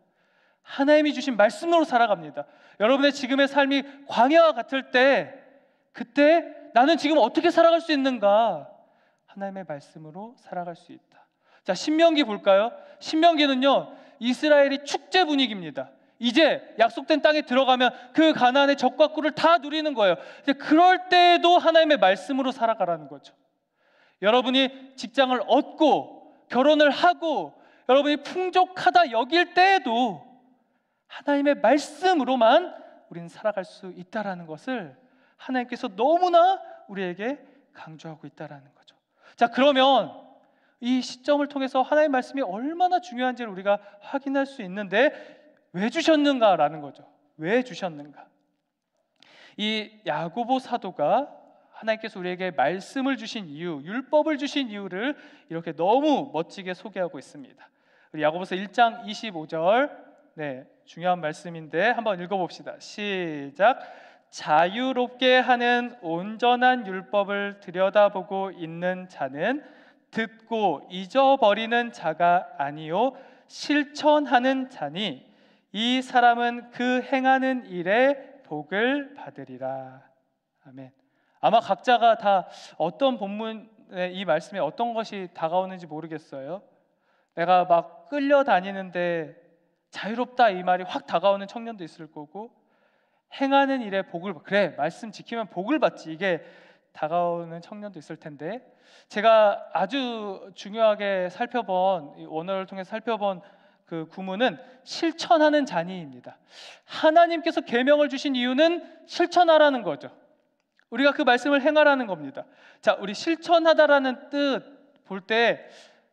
하나님이 주신 말씀으로 살아갑니다. 여러분의 지금의 삶이 광야와 같을 때, 그때 나는 지금 어떻게 살아갈 수 있는가? 하나님의 말씀으로 살아갈 수 있다. 자, 신명기 볼까요? 신명기는요, 이스라엘이 축제 분위기입니다. 이제 약속된 땅에 들어가면 그 가나안의 적과 꿀을 다 누리는 거예요. 그럴 때에도 하나님의 말씀으로 살아가라는 거죠. 여러분이 직장을 얻고 결혼을 하고 여러분이 풍족하다 여길 때에도 하나님의 말씀으로만 우리는 살아갈 수 있다라는 것을 하나님께서 너무나 우리에게 강조하고 있다라는 거죠. 자, 그러면 이 시점을 통해서 하나님의 말씀이 얼마나 중요한지를 우리가 확인할 수 있는데, 왜 주셨는가라는 거죠. 왜 주셨는가? 이 야고보 사도가 하나님께서 우리에게 말씀을 주신 이유, 율법을 주신 이유를 이렇게 너무 멋지게 소개하고 있습니다. 우리 야고보서 1장 25절, 중요한 말씀인데 한번 읽어봅시다. 시작. 자유롭게 하는 온전한 율법을 들여다보고 있는 자는 듣고 잊어버리는 자가 아니요 실천하는 자니 이 사람은 그 행하는 일에 복을 받으리라. 아멘. 아마 각자가 다 어떤 본문에 이 말씀에 어떤 것이 다가오는지 모르겠어요. 내가 막 끌려다니는데 자유롭다 이 말이 확 다가오는 청년도 있을 거고, 행하는 일에 복을, 그래 말씀 지키면 복을 받지, 이게 다가오는 청년도 있을 텐데, 제가 아주 중요하게 살펴본, 이 원어를 통해서 살펴본 그 구문은 실천하는 자니입니다. 하나님께서 계명을 주신 이유는 실천하라는 거죠. 우리가 그 말씀을 행하라는 겁니다. 자, 우리 실천하다라는 뜻 볼 때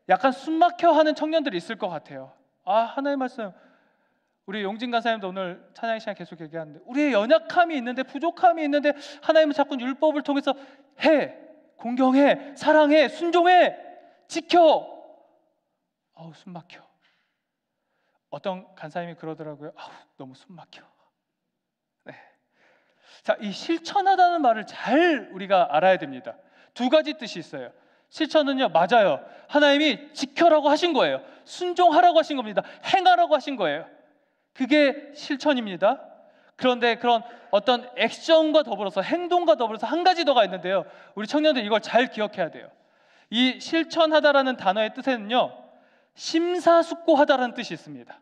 약간 숨막혀 하는 청년들이 있을 것 같아요. 아, 하나님의 말씀, 우리 용진 간사님도 오늘 찬양 시간 계속 얘기하는데, 우리의 연약함이 있는데, 부족함이 있는데 하나님은 자꾸 율법을 통해서 해, 공경해, 사랑해, 순종해, 지켜. 아우, 숨막혀. 어떤 간사님이 그러더라고요. 아우, 너무 숨막혀. 네. 자, 이 실천하다는 말을 잘 우리가 알아야 됩니다. 두 가지 뜻이 있어요. 실천은요, 맞아요. 하나님이 지켜라고 하신 거예요. 순종하라고 하신 겁니다. 행하라고 하신 거예요. 그게 실천입니다. 그런데 그런 어떤 액션과 더불어서, 행동과 더불어서 한 가지 더가 있는데요, 우리 청년들 이걸 잘 기억해야 돼요. 이 실천하다라는 단어의 뜻에는요, 심사숙고하다라는 뜻이 있습니다.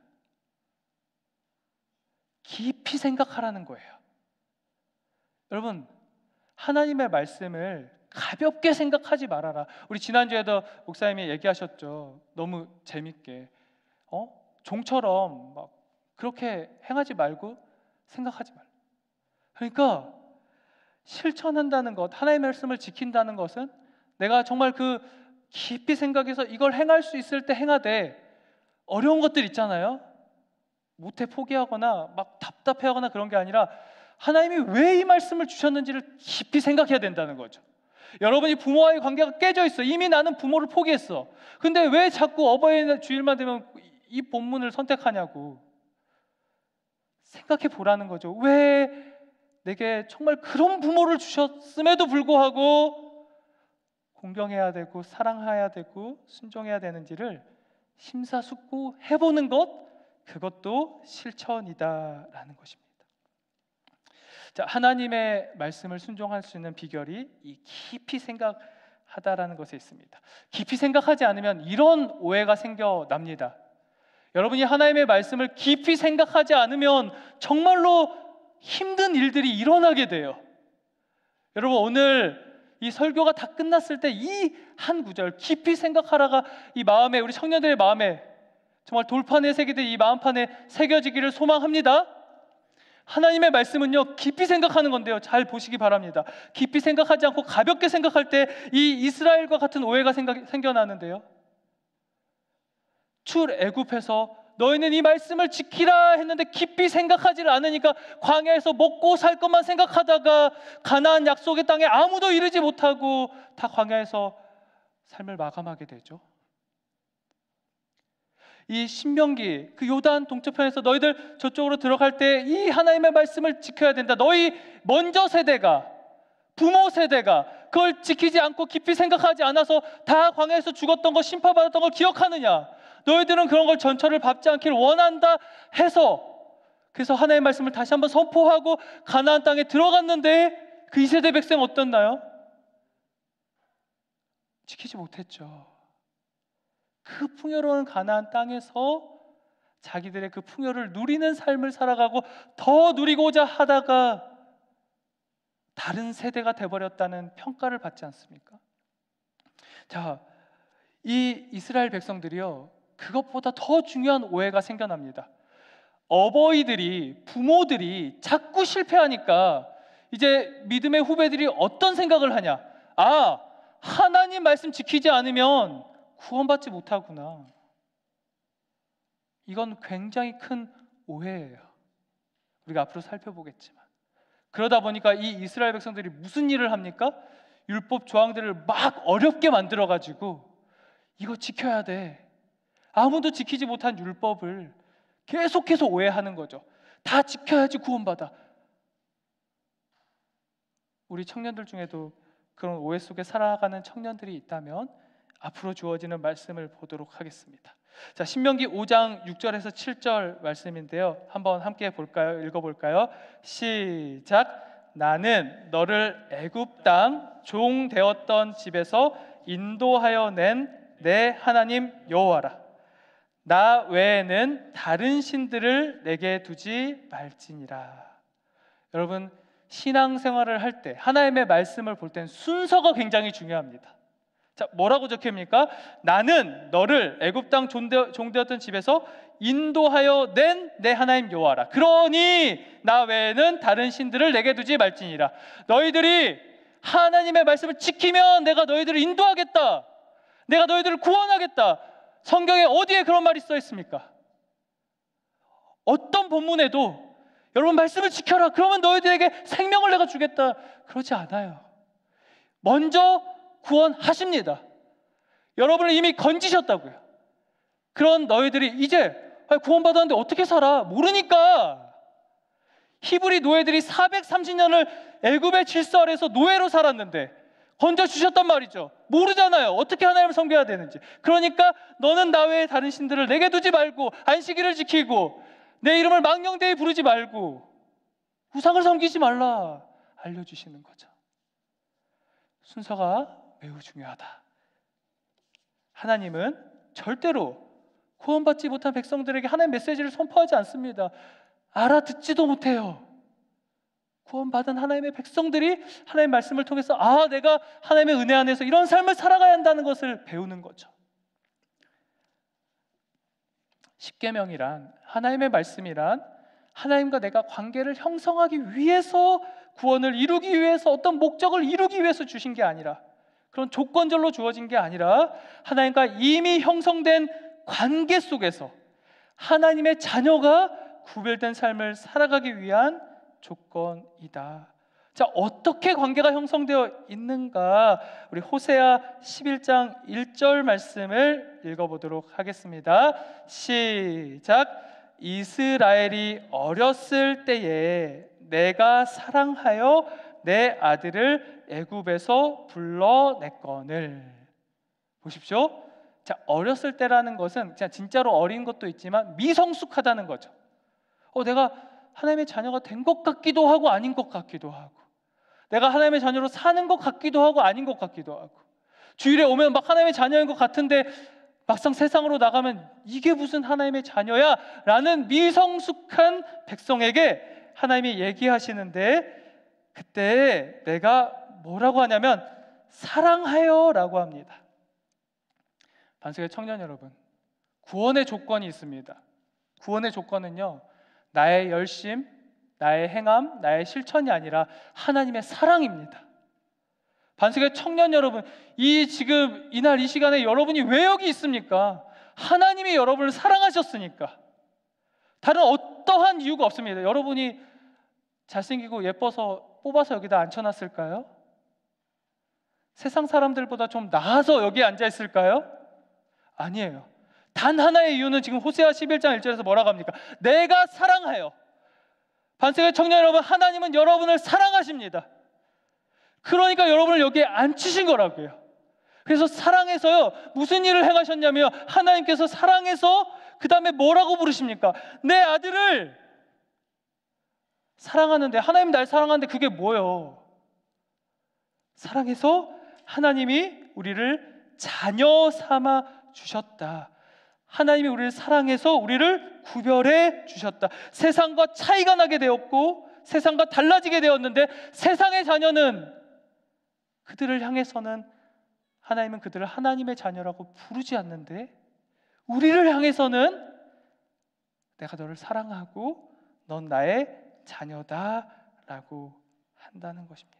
깊이 생각하라는 거예요. 여러분, 하나님의 말씀을 가볍게 생각하지 말아라. 우리 지난주에도 목사님이 얘기하셨죠. 너무 재밌게 종처럼 막 그렇게 행하지 말고 생각하지 말라. 그러니까 실천한다는 것, 하나님의 말씀을 지킨다는 것은 내가 정말 그 깊이 생각해서 이걸 행할 수 있을 때 행하되, 어려운 것들 있잖아요, 못해 포기하거나 막 답답해하거나 그런 게 아니라 하나님이 왜 이 말씀을 주셨는지를 깊이 생각해야 된다는 거죠. 여러분이 부모와의 관계가 깨져 있어. 이미 나는 부모를 포기했어. 근데 왜 자꾸 어버이날 주일만 되면 이 본문을 선택하냐고 생각해 보라는 거죠. 왜 내게 정말 그런 부모를 주셨음에도 불구하고 공경해야 되고 사랑해야 되고 순종해야 되는지를 심사숙고해보는 것, 그것도 실천이다라는 것입니다. 자, 하나님의 말씀을 순종할 수 있는 비결이 이 깊이 생각하다라는 것에 있습니다. 깊이 생각하지 않으면 이런 오해가 생겨납니다. 여러분이 하나님의 말씀을 깊이 생각하지 않으면 정말로 힘든 일들이 일어나게 돼요. 여러분, 오늘 이 설교가 다 끝났을 때 이 한 구절 깊이 생각하라가 이 마음에, 우리 청년들의 마음에 정말 돌판에 새기듯 이 마음판에 새겨지기를 소망합니다. 하나님의 말씀은요, 깊이 생각하는 건데요, 잘 보시기 바랍니다. 깊이 생각하지 않고 가볍게 생각할 때 이 이스라엘과 같은 오해가 생겨나는데요, 출애굽해서 너희는 이 말씀을 지키라 했는데 깊이 생각하지를 않으니까 광야에서 먹고 살 것만 생각하다가 가나안 약속의 땅에 아무도 이르지 못하고 다 광야에서 삶을 마감하게 되죠. 이 신명기 그 요단 동쪽편에서 너희들 저쪽으로 들어갈 때 이 하나님의 말씀을 지켜야 된다. 너희 먼저 세대가, 부모 세대가 그걸 지키지 않고 깊이 생각하지 않아서 다 광야에서 죽었던 거, 심판받았던 걸 기억하느냐? 너희들은 그런 걸 전처를 밟지 않기를 원한다 해서, 그래서 하나님의 말씀을 다시 한번 선포하고 가나안 땅에 들어갔는데 그 2세대 백성 어떻나요? 지키지 못했죠. 그 풍요로운 가나안 땅에서 자기들의 그 풍요를 누리는 삶을 살아가고 더 누리고자 하다가 다른 세대가 돼버렸다는 평가를 받지 않습니까? 자, 이 이스라엘 백성들이요, 그것보다 더 중요한 오해가 생겨납니다. 어버이들이, 부모들이 자꾸 실패하니까 이제 믿음의 후배들이 어떤 생각을 하냐? 아, 하나님 말씀 지키지 않으면 구원받지 못하구나. 이건 굉장히 큰 오해예요. 우리가 앞으로 살펴보겠지만, 그러다 보니까 이 이스라엘 백성들이 무슨 일을 합니까? 율법 조항들을 막 어렵게 만들어가지고 이거 지켜야 돼, 아무도 지키지 못한 율법을 계속해서 오해하는 거죠. 다 지켜야지 구원받아. 우리 청년들 중에도 그런 오해 속에 살아가는 청년들이 있다면 앞으로 주어지는 말씀을 보도록 하겠습니다. 자, 신명기 5장 6절에서 7절 말씀인데요, 한번 함께 볼까요? 읽어볼까요? 시작. 나는 너를 애굽 땅 종 되었던 집에서 인도하여 낸 내 하나님 여호와라. 나 외에는 다른 신들을 내게 두지 말지니라. 여러분, 신앙생활을 할 때, 하나님의 말씀을 볼 땐 순서가 굉장히 중요합니다. 자, 뭐라고 적힙니까? 나는 너를 애굽 땅 종되었던 집에서 인도하여 낸 내 하나님 여호와라. 그러니 나 외에는 다른 신들을 내게 두지 말지니라. 너희들이 하나님의 말씀을 지키면 내가 너희들을 인도하겠다, 내가 너희들을 구원하겠다. 성경에 어디에 그런 말이 써 있습니까? 어떤 본문에도 여러분 말씀을 지켜라, 그러면 너희들에게 생명을 내가 주겠다, 그러지 않아요. 먼저 구원하십니다. 여러분을 이미 건지셨다고요. 그런 너희들이 이제 구원받았는데 어떻게 살아? 모르니까. 히브리 노예들이 430년을 애굽의 질서 아래에서 노예로 살았는데 건져주셨단 말이죠. 모르잖아요, 어떻게 하나님을 섬겨야 되는지. 그러니까 너는 나 외에 다른 신들을 내게 두지 말고 안식일을 지키고 내 이름을 망령되이 부르지 말고 우상을 섬기지 말라 알려주시는 거죠. 순서가 매우 중요하다. 하나님은 절대로 구원받지 못한 백성들에게 하나님의 메시지를 선포하지 않습니다. 알아듣지도 못해요. 구원받은 하나님의 백성들이 하나님의 말씀을 통해서 아, 내가 하나님의 은혜 안에서 이런 삶을 살아가야 한다는 것을 배우는 거죠. 십계명이란, 하나님의 말씀이란 하나님과 내가 관계를 형성하기 위해서, 구원을 이루기 위해서, 어떤 목적을 이루기 위해서 주신 게 아니라, 그런 조건절로 주어진 게 아니라 하나님과 이미 형성된 관계 속에서 하나님의 자녀가 구별된 삶을 살아가기 위한 조건이다. 자, 어떻게 관계가 형성되어 있는가? 우리 호세아 11장 1절 말씀을 읽어보도록 하겠습니다. 시작. 이스라엘이 어렸을 때에 내가 사랑하여 내 아들을 애굽에서 불러냈거늘. 보십시오. 자, 어렸을 때라는 것은 진짜로 어린 것도 있지만 미성숙하다는 거죠. 내가 하나님의 자녀가 된 것 같기도 하고 아닌 것 같기도 하고, 내가 하나님의 자녀로 사는 것 같기도 하고 아닌 것 같기도 하고, 주일에 오면 막 하나님의 자녀인 것 같은데 막상 세상으로 나가면 이게 무슨 하나님의 자녀야? 라는 미성숙한 백성에게 하나님이 얘기하시는데, 그때 내가 뭐라고 하냐면 사랑하여 라고 합니다. 반석의 청년 여러분, 구원의 조건이 있습니다. 구원의 조건은요, 나의 열심, 나의 행함, 나의 실천이 아니라 하나님의 사랑입니다. 반석의 청년 여러분, 지금 이날 이 시간에 여러분이 왜 여기 있습니까? 하나님이 여러분을 사랑하셨으니까. 다른 어떠한 이유가 없습니다. 여러분이 잘생기고 예뻐서 뽑아서 여기다 앉혀놨을까요? 세상 사람들보다 좀 나아서 여기에 앉아 있을까요? 아니에요. 단 하나의 이유는 지금 호세아 11장 1절에서 뭐라고 합니까? 내가 사랑하여. 반세의 청년 여러분, 하나님은 여러분을 사랑하십니다. 그러니까 여러분을 여기에 앉히신 거라고요. 그래서 사랑해서요, 무슨 일을 행하셨냐면 하나님께서 사랑해서 그 다음에 뭐라고 부르십니까? 내 아들을 사랑하는데, 하나님 날 사랑하는데 그게 뭐예요? 사랑해서 하나님이 우리를 자녀 삼아 주셨다. 하나님이 우리를 사랑해서 우리를 구별해 주셨다. 세상과 차이가 나게 되었고 세상과 달라지게 되었는데, 세상의 자녀는 그들을 향해서는 하나님은 그들을 하나님의 자녀라고 부르지 않는데, 우리를 향해서는 내가 너를 사랑하고 넌 나의 자녀다라고 한다는 것입니다.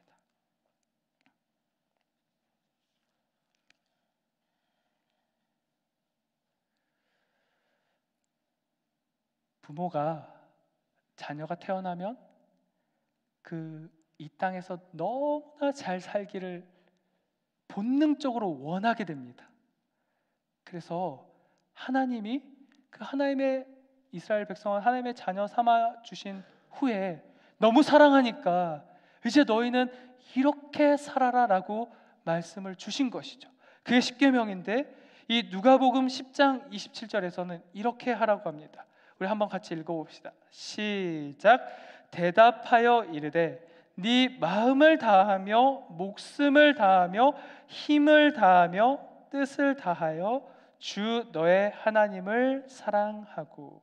부모가 자녀가 태어나면 이 땅에서 너무나 잘 살기를 본능적으로 원하게 됩니다. 그래서 하나님이 하나님의 이스라엘 백성을 하나님의 자녀 삼아 주신 후에 너무 사랑하니까 이제 너희는 이렇게 살아라라고 말씀을 주신 것이죠. 그게 십계명인데, 이 누가복음 10장 27절에서는 이렇게 하라고 합니다. 우리 한번 같이 읽어봅시다. 시작. 대답하여 이르되 네 마음을 다하며 목숨을 다하며 힘을 다하며 뜻을 다하여 주 너의 하나님을 사랑하고.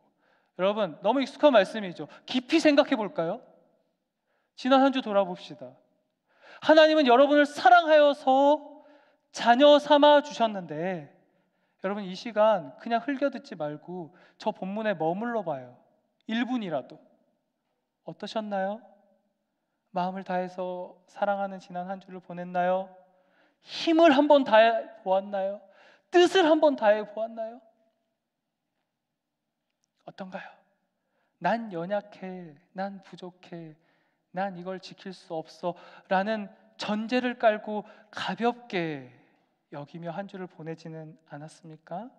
여러분, 너무 익숙한 말씀이죠. 깊이 생각해 볼까요? 지난 한 주 돌아봅시다. 하나님은 여러분을 사랑하여서 자녀 삼아 주셨는데, 여러분 이 시간 그냥 흘겨듣지 말고 저 본문에 머물러 봐요. 1분이라도. 어떠셨나요? 마음을 다해서 사랑하는 지난 한 주를 보냈나요? 힘을 한번 다해 보았나요? 뜻을 한번 다해 보았나요? 어떤가요? 난 연약해, 난 부족해, 난 이걸 지킬 수 없어 라는 전제를 깔고 가볍게 여기며 한 주를 보내지는 않았습니까?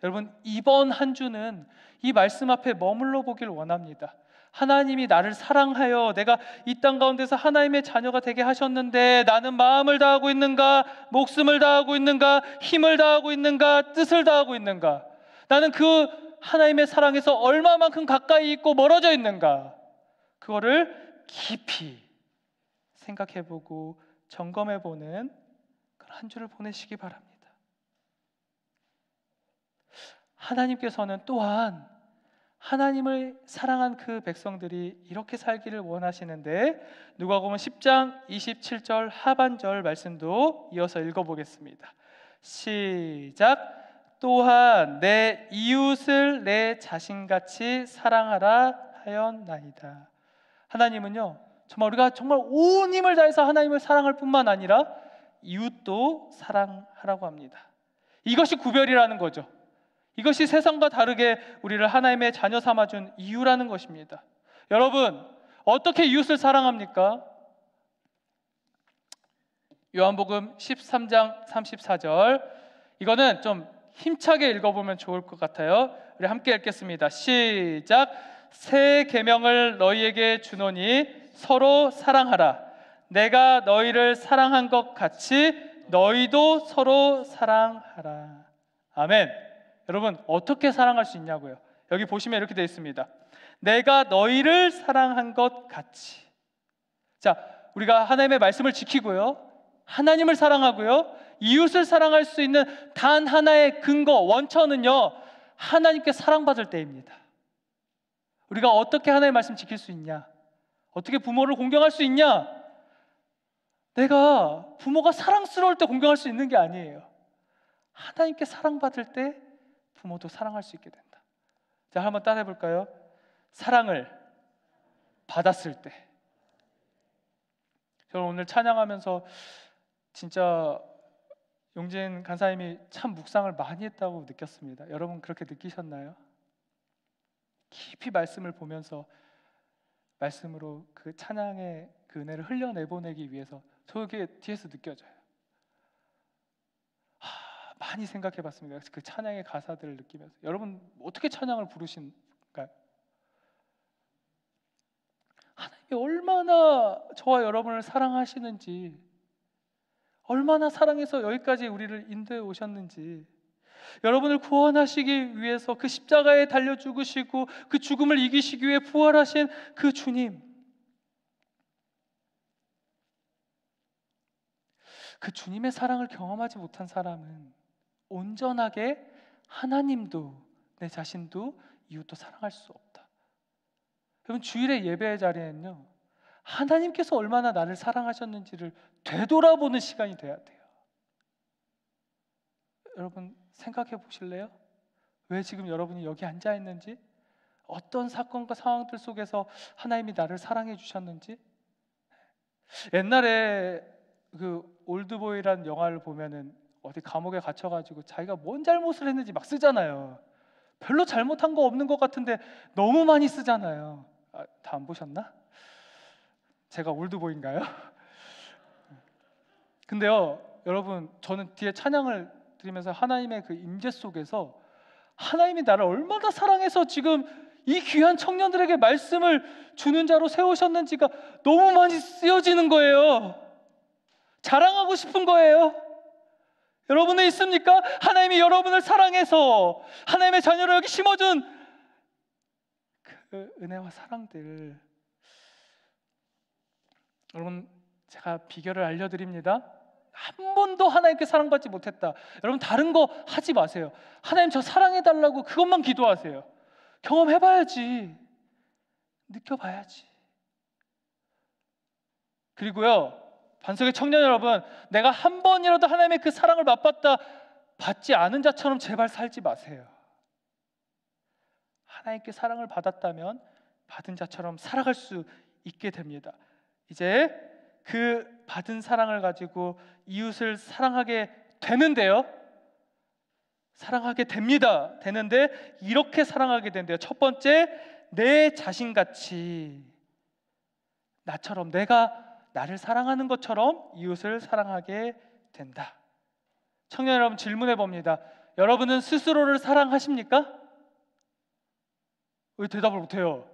여러분, 이번 한 주는 이 말씀 앞에 머물러 보길 원합니다. 하나님이 나를 사랑하여 내가 이 땅 가운데서 하나님의 자녀가 되게 하셨는데, 나는 마음을 다하고 있는가? 목숨을 다하고 있는가? 힘을 다하고 있는가? 뜻을 다하고 있는가? 나는 그 하나님의 사랑에서 얼마만큼 가까이 있고 멀어져 있는가? 그거를 깊이 생각해보고 점검해보는 그런 한 주를 보내시기 바랍니다. 하나님께서는 또한 하나님을 사랑한 그 백성들이 이렇게 살기를 원하시는데, 누가복음 10장 27절 하반절 말씀도 이어서 읽어보겠습니다. 시작. 또한 내 이웃을 내 자신같이 사랑하라 하였나이다. 하나님은요, 정말 우리가 정말 온 힘을 다해서 하나님을 사랑할 뿐만 아니라 이웃도 사랑하라고 합니다. 이것이 구별이라는 거죠. 이것이 세상과 다르게 우리를 하나님의 자녀 삼아준 이유라는 것입니다. 여러분, 어떻게 이웃을 사랑합니까? 요한복음 13장 34절, 이거는 좀 힘차게 읽어보면 좋을 것 같아요. 우리 함께 읽겠습니다. 시작. 새 계명을 너희에게 주노니 서로 사랑하라. 내가 너희를 사랑한 것 같이 너희도 서로 사랑하라. 아멘. 여러분, 어떻게 사랑할 수 있냐고요? 여기 보시면 이렇게 되어 있습니다. 내가 너희를 사랑한 것 같이. 자, 우리가 하나님의 말씀을 지키고요, 하나님을 사랑하고요, 이웃을 사랑할 수 있는 단 하나의 근거, 원천은요, 하나님께 사랑받을 때입니다. 우리가 어떻게 하나님의 말씀 지킬 수 있냐? 어떻게 부모를 공경할 수 있냐? 내가 부모가 사랑스러울 때 공경할 수 있는 게 아니에요. 하나님께 사랑받을 때 부모도 사랑할 수 있게 된다. 자, 한번 따라해 볼까요? 사랑을 받았을 때. 저는 오늘 찬양하면서 진짜 용진 간사님이 참 묵상을 많이 했다고 느꼈습니다. 여러분 그렇게 느끼셨나요? 깊이 말씀을 보면서 말씀으로 그 찬양의 그 은혜를 흘려내보내기 위해서 저게 뒤에서 느껴져요. 많이 생각해 봤습니다. 그 찬양의 가사들을 느끼면서. 여러분 어떻게 찬양을 부르신가요? 하나님이 얼마나 저와 여러분을 사랑하시는지, 얼마나 사랑해서 여기까지 우리를 인도해 오셨는지, 여러분을 구원하시기 위해서 그 십자가에 달려 죽으시고 그 죽음을 이기시기 위해 부활하신 그 주님, 그 주님의 사랑을 경험하지 못한 사람은 온전하게 하나님도 내 자신도 이웃도 사랑할 수 없다. 여러분 주일의 예배의 자리에는요, 하나님께서 얼마나 나를 사랑하셨는지를 되돌아보는 시간이 돼야 돼요. 여러분 생각해 보실래요? 왜 지금 여러분이 여기 앉아 있는지, 어떤 사건과 상황들 속에서 하나님이 나를 사랑해 주셨는지. 옛날에 그 올드보이라는 영화를 보면은 어디 감옥에 갇혀가지고 자기가 뭔 잘못을 했는지 막 쓰잖아요. 별로 잘못한 거 없는 것 같은데 너무 많이 쓰잖아요. 다 안 보셨나? 제가 올드보이인가요? 근데요, 여러분 저는 뒤에 찬양을 드리면서 하나님의 그 임재 속에서 하나님이 나를 얼마나 사랑해서 지금 이 귀한 청년들에게 말씀을 주는 자로 세우셨는지가 너무 많이 쓰여지는 거예요. 자랑하고 싶은 거예요. 여러분은 있습니까? 하나님이 여러분을 사랑해서 하나님의 자녀로 여기 심어준 그 은혜와 사랑들. 여러분 제가 비결을 알려드립니다. 한 번도 하나님께 사랑받지 못했다, 여러분 다른 거 하지 마세요. 하나님 저 사랑해달라고 그것만 기도하세요. 경험해봐야지, 느껴봐야지. 그리고요, 반석의 청년 여러분, 내가 한 번이라도 하나님의 그 사랑을 맛봤다 받지 않은 자처럼 제발 살지 마세요. 하나님께 사랑을 받았다면 받은 자처럼 살아갈 수 있게 됩니다. 이제 그 받은 사랑을 가지고 이웃을 사랑하게 되는데요, 사랑하게 됩니다. 되는데 이렇게 사랑하게 된대요. 첫 번째, 내 자신같이, 나처럼, 내가 나를 사랑하는 것처럼 이웃을 사랑하게 된다. 청년 여러분 질문해 봅니다. 여러분은 스스로를 사랑하십니까? 왜 대답을 못해요?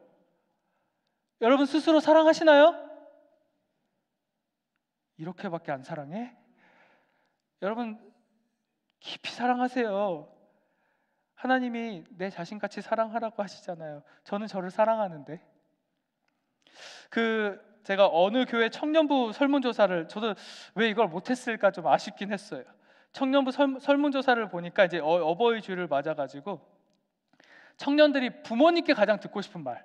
여러분 스스로 사랑하시나요? 이렇게밖에 안 사랑해? 여러분 깊이 사랑하세요. 하나님이 내 자신같이 사랑하라고 하시잖아요. 저는 저를 사랑하는데. 제가 어느 교회 청년부 설문조사를, 저도 왜 이걸 못했을까 좀 아쉽긴 했어요. 청년부 설문조사를 보니까 이제 어버이 주일을 맞아가지고 청년들이 부모님께 가장 듣고 싶은 말,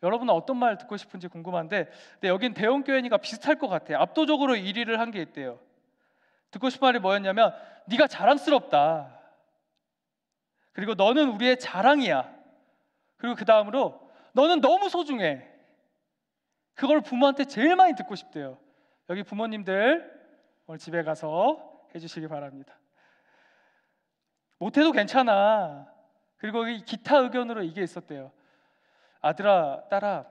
여러분은 어떤 말 듣고 싶은지 궁금한데, 근데 여긴 대형교회니까 비슷할 것 같아요. 압도적으로 1위를 한 게 있대요. 듣고 싶은 말이 뭐였냐면, 네가 자랑스럽다, 그리고 너는 우리의 자랑이야, 그리고 그 다음으로 너는 너무 소중해. 그걸 부모한테 제일 많이 듣고 싶대요. 여기 부모님들 오늘 집에 가서 해주시기 바랍니다. 못해도 괜찮아. 그리고 여기 기타 의견으로 이게 있었대요. 아들아, 딸아,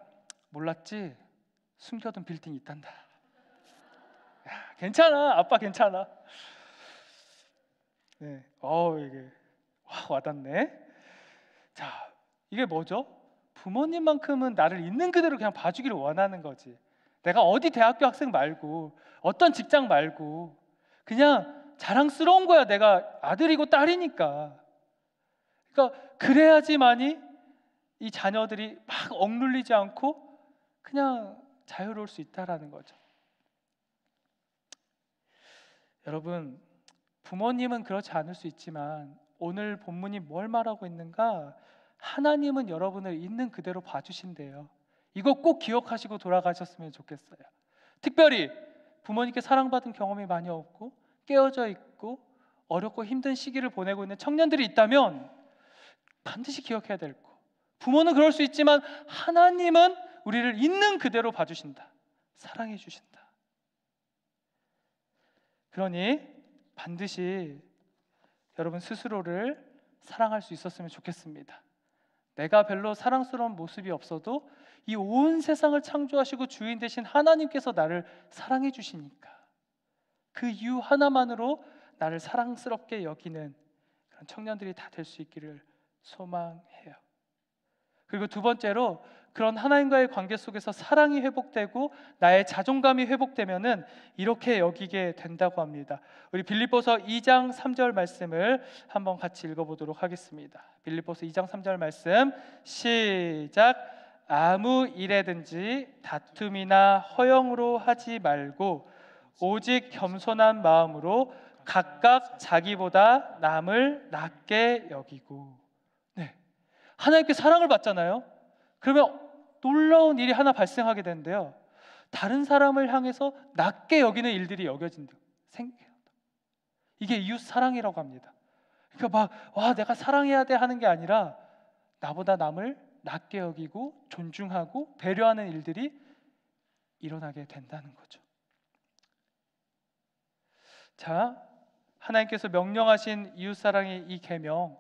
몰랐지? 숨겨둔 빌딩 있단다. 야, 괜찮아, 아빠 괜찮아. 네, 이게 와닿네. 자, 이게 뭐죠? 부모님만큼은 나를 있는 그대로 그냥 봐주기를 원하는 거지. 내가 어디 대학교 학생 말고 어떤 직장 말고 그냥 자랑스러운 거야. 내가 아들이고 딸이니까. 그러니까 그래야지만이 이 자녀들이 막 억눌리지 않고 그냥 자유로울 수 있다라는 거죠. 여러분, 부모님은 그렇지 않을 수 있지만 오늘 본문이 뭘 말하고 있는가? 하나님은 여러분을 있는 그대로 봐주신대요. 이거 꼭 기억하시고 돌아가셨으면 좋겠어요. 특별히 부모님께 사랑받은 경험이 많이 없고 깨어져 있고 어렵고 힘든 시기를 보내고 있는 청년들이 있다면 반드시 기억해야 될 거, 부모는 그럴 수 있지만 하나님은 우리를 있는 그대로 봐주신다, 사랑해 주신다. 그러니 반드시 여러분 스스로를 사랑할 수 있었으면 좋겠습니다. 내가 별로 사랑스러운 모습이 없어도 이 온 세상을 창조하시고 주인 되신 하나님께서 나를 사랑해 주시니까 그 이유 하나만으로 나를 사랑스럽게 여기는 그런 청년들이 다 될 수 있기를 소망해요. 그리고 두 번째로 그런 하나님과의 관계 속에서 사랑이 회복되고 나의 자존감이 회복되면은 이렇게 여기게 된다고 합니다. 우리 빌립보서 2장 3절 말씀을 한번 같이 읽어보도록 하겠습니다. 빌립보서 2장 3절 말씀 시작. 아무 일에든지 다툼이나 허영으로 하지 말고 오직 겸손한 마음으로 각각 자기보다 남을 낮게 여기고. 네, 하나님께 사랑을 받잖아요. 그러면 놀라운 일이 하나 발생하게 되는데요. 다른 사람을 향해서 낮게 여기는 일들이 여겨진다. 이게 이웃 사랑이라고 합니다. 그러니까 와 내가 사랑해야 돼 하는 게 아니라 나보다 남을 낮게 여기고 존중하고 배려하는 일들이 일어나게 된다는 거죠. 자, 하나님께서 명령하신 이웃 사랑의 이 계명,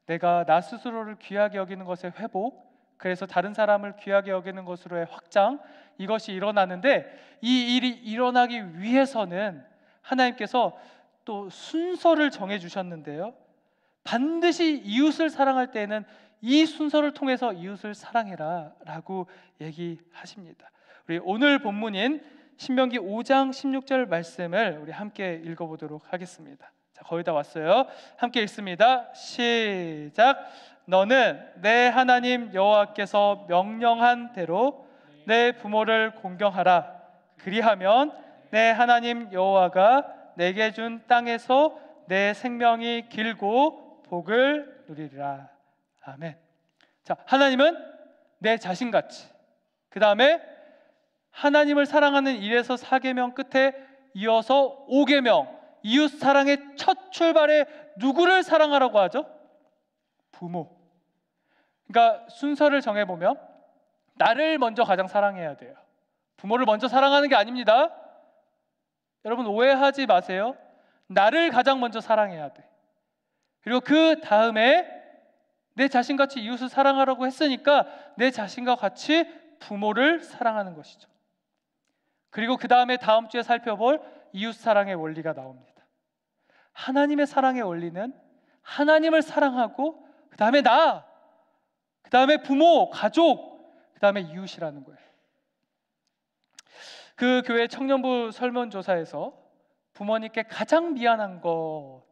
내가 나 스스로를 귀하게 여기는 것의 회복, 그래서 다른 사람을 귀하게 여기는 것으로의 확장, 이것이 일어나는데 이 일이 일어나기 위해서는 하나님께서 또 순서를 정해 주셨는데요. 반드시 이웃을 사랑할 때에는 이 순서를 통해서 이웃을 사랑해라 라고 얘기하십니다. 우리 오늘 본문인 신명기 5장 16절 말씀을 우리 함께 읽어보도록 하겠습니다. 자, 거의 다 왔어요. 함께 읽습니다. 시작. 너는 내 하나님 여호와께서 명령한 대로 내 부모를 공경하라. 그리하면 내 하나님 여호와가 내게 준 땅에서 내 생명이 길고 복을 누리리라. 아멘. 자, 하나님은 내 자신같이, 그 다음에 하나님을 사랑하는 1에서 4계명 끝에 이어서 5계명, 이웃 사랑의 첫 출발에 누구를 사랑하라고 하죠? 부모. 그러니까 순서를 정해보면 나를 먼저 가장 사랑해야 돼요. 부모를 먼저 사랑하는 게 아닙니다. 여러분 오해하지 마세요. 나를 가장 먼저 사랑해야 돼. 그리고 그 다음에 내 자신같이 이웃을 사랑하라고 했으니까 내 자신과 같이 부모를 사랑하는 것이죠. 그리고 그 다음에 다음 주에 살펴볼 이웃 사랑의 원리가 나옵니다. 하나님의 사랑의 원리는 하나님을 사랑하고 그 다음에 나, 그 다음에 부모, 가족, 그 다음에 이웃이라는 거예요. 그 교회 청년부 설문조사에서 부모님께 가장 미안한 것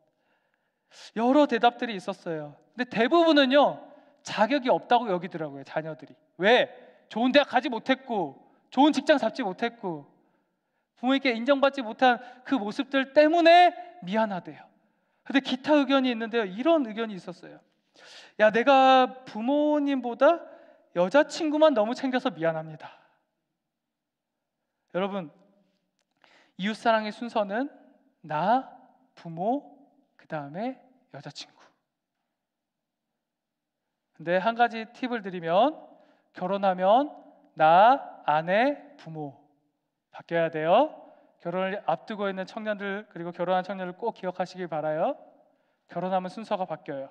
여러 대답들이 있었어요. 근데 대부분은요 자격이 없다고 여기더라고요. 자녀들이. 왜? 좋은 대학 가지 못했고 좋은 직장 잡지 못했고 부모님께 인정받지 못한 그 모습들 때문에 미안하대요. 근데 기타 의견이 있는데요, 이런 의견이 있었어요. 야, 내가 부모님보다 여자친구만 너무 챙겨서 미안합니다. 여러분, 이웃사랑의 순서는 나, 부모, 그 다음에 여자친구. 근데 한 가지 팁을 드리면 결혼하면 나, 아내, 부모 바뀌어야 돼요. 결혼을 앞두고 있는 청년들 그리고 결혼한 청년들 꼭 기억하시길 바라요. 결혼하면 순서가 바뀌어요.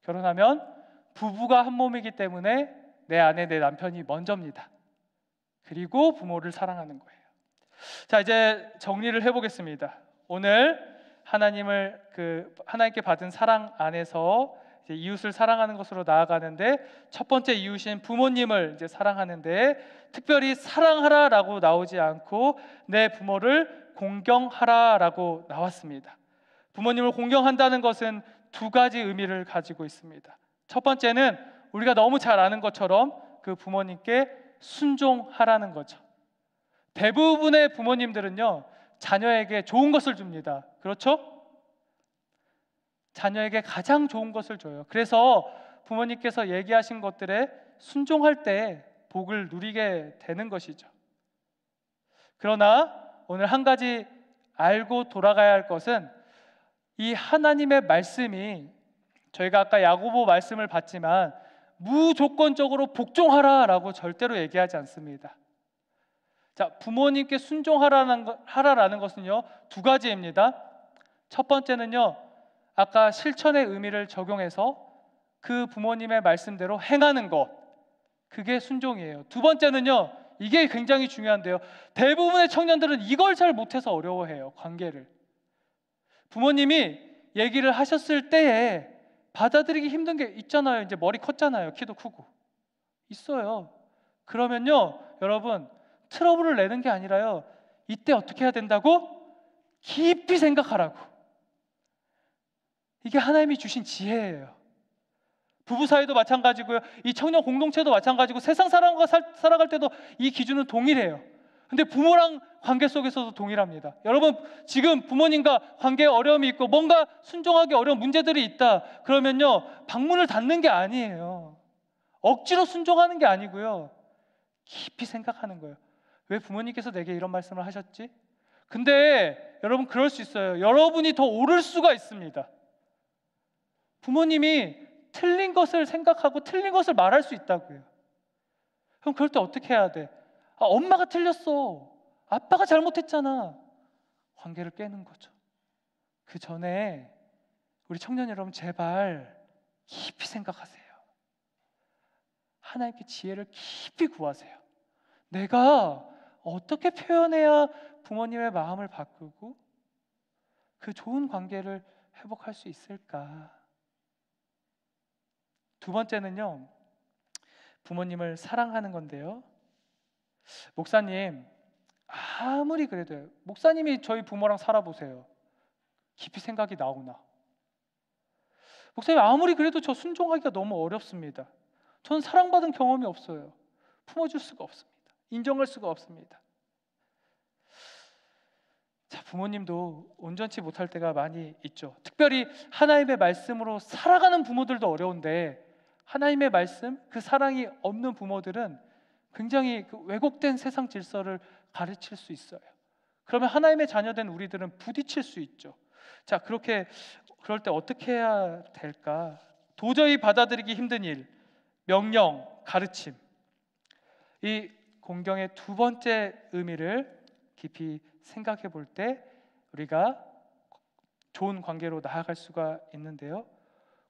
결혼하면 부부가 한 몸이기 때문에 내 아내, 내 남편이 먼저입니다. 그리고 부모를 사랑하는 거예요. 자, 이제 정리를 해보겠습니다. 오늘 하나님께 받은 사랑 안에서 이제 이웃을 사랑하는 것으로 나아가는데 첫 번째 이웃인 부모님을 이제 사랑하는데 특별히 사랑하라라고 나오지 않고 내 부모를 공경하라라고 나왔습니다. 부모님을 공경한다는 것은 두 가지 의미를 가지고 있습니다. 첫 번째는 우리가 너무 잘 아는 것처럼 그 부모님께 순종하라는 거죠. 대부분의 부모님들은요 자녀에게 좋은 것을 줍니다. 그렇죠? 자녀에게 가장 좋은 것을 줘요. 그래서 부모님께서 얘기하신 것들에 순종할 때 복을 누리게 되는 것이죠. 그러나 오늘 한 가지 알고 돌아가야 할 것은 이 하나님의 말씀이 저희가 아까 야고보 말씀을 봤지만 무조건적으로 복종하라라고 절대로 얘기하지 않습니다. 자, 부모님께 순종하라는 것은요 두 가지입니다. 첫 번째는요 아까 실천의 의미를 적용해서 그 부모님의 말씀대로 행하는 것, 그게 순종이에요. 두 번째는요 이게 굉장히 중요한데요 대부분의 청년들은 이걸 잘 못해서 어려워해요. 관계를. 부모님이 얘기를 하셨을 때에 받아들이기 힘든 게 있잖아요. 이제 머리 컸잖아요. 키도 크고 있어요. 그러면요, 여러분, 트러블을 내는 게 아니라요, 이때 어떻게 해야 된다고? 깊이 생각하라고. 이게 하나님이 주신 지혜예요. 부부 사이도 마찬가지고요, 이 청년 공동체도 마찬가지고, 세상 사람과 살아갈 때도 이 기준은 동일해요. 근데 부모랑 관계 속에서도 동일합니다. 여러분, 지금 부모님과 관계에 어려움이 있고 뭔가 순종하기 어려운 문제들이 있다 그러면요, 방문을 닫는 게 아니에요. 억지로 순종하는 게 아니고요, 깊이 생각하는 거예요. 왜 부모님께서 내게 이런 말씀을 하셨지? 근데 여러분, 그럴 수 있어요. 여러분이 더 옳을 수가 있습니다. 부모님이 틀린 것을 생각하고 틀린 것을 말할 수 있다고요. 그럼 그럴 때 어떻게 해야 돼? 엄마가 틀렸어, 아빠가 잘못했잖아. 관계를 깨는 거죠. 그 전에 우리 청년 여러분, 제발 깊이 생각하세요. 하나님께 지혜를 깊이 구하세요. 내가 어떻게 표현해야 부모님의 마음을 바꾸고 그 좋은 관계를 회복할 수 있을까? 두 번째는요, 부모님을 사랑하는 건데요. 목사님, 아무리 그래도요, 목사님이 저희 부모랑 살아보세요. 깊이 생각이 나오나? 목사님, 아무리 그래도 저 순종하기가 너무 어렵습니다. 저는 사랑받은 경험이 없어요. 품어줄 수가 없습니다. 인정할 수가 없습니다. 자, 부모님도 온전치 못할 때가 많이 있죠. 특별히 하나님의 말씀으로 살아가는 부모들도 어려운데, 하나님의 말씀, 그 사랑이 없는 부모들은 굉장히 그 왜곡된 세상 질서를 가르칠 수 있어요. 그러면 하나님의 자녀된 우리들은 부딪힐 수 있죠. 자, 그럴 때 어떻게 해야 될까? 도저히 받아들이기 힘든 일, 명령, 가르침. 이 공경의 두 번째 의미를 깊이 생각해 볼 때 우리가 좋은 관계로 나아갈 수가 있는데요.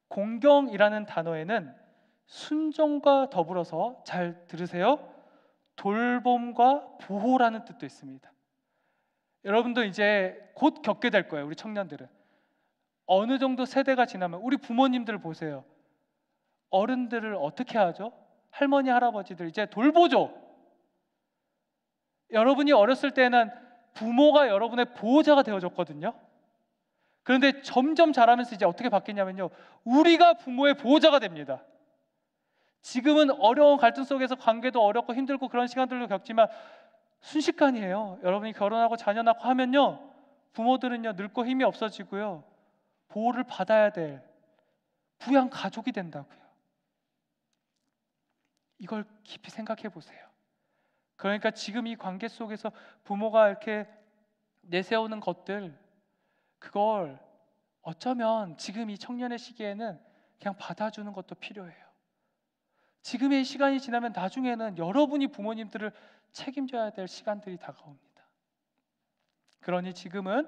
공경이라는 단어에는 순종과 더불어서, 잘 들으세요, 돌봄과 보호라는 뜻도 있습니다. 여러분도 이제 곧 겪게 될 거예요. 우리 청년들은 어느 정도 세대가 지나면, 우리 부모님들 보세요. 어른들을 어떻게 하죠? 할머니, 할아버지들 이제 돌보죠. 여러분이 어렸을 때는 부모가 여러분의 보호자가 되어줬거든요. 그런데 점점 자라면서 이제 어떻게 바뀌냐면요, 우리가 부모의 보호자가 됩니다. 지금은 어려운 갈등 속에서 관계도 어렵고 힘들고 그런 시간들도 겪지만 순식간이에요. 여러분이 결혼하고 자녀 낳고 하면요, 부모들은요, 늙고 힘이 없어지고요, 보호를 받아야 될 부양 가족이 된다고요. 이걸 깊이 생각해 보세요. 그러니까 지금 이 관계 속에서 부모가 이렇게 내세우는 것들, 그걸 어쩌면 지금 이 청년의 시기에는 그냥 받아주는 것도 필요해요. 지금의 시간이 지나면 나중에는 여러분이 부모님들을 책임져야 될 시간들이 다가옵니다. 그러니 지금은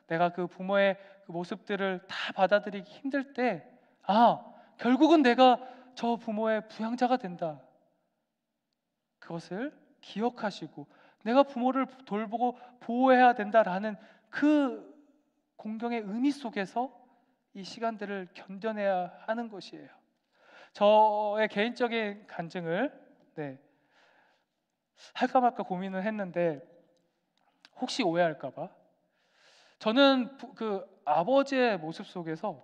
내가 그 부모의 그 모습들을 다 받아들이기 힘들 때, 결국은 내가 저 부모의 부양자가 된다, 그것을 기억하시고 내가 부모를 돌보고 보호해야 된다라는 그 공경의 의미 속에서 이 시간들을 견뎌내야 하는 것이에요. 저의 개인적인 간증을 할까 말까 고민을 했는데, 혹시 오해할까봐, 저는 그 아버지의 모습 속에서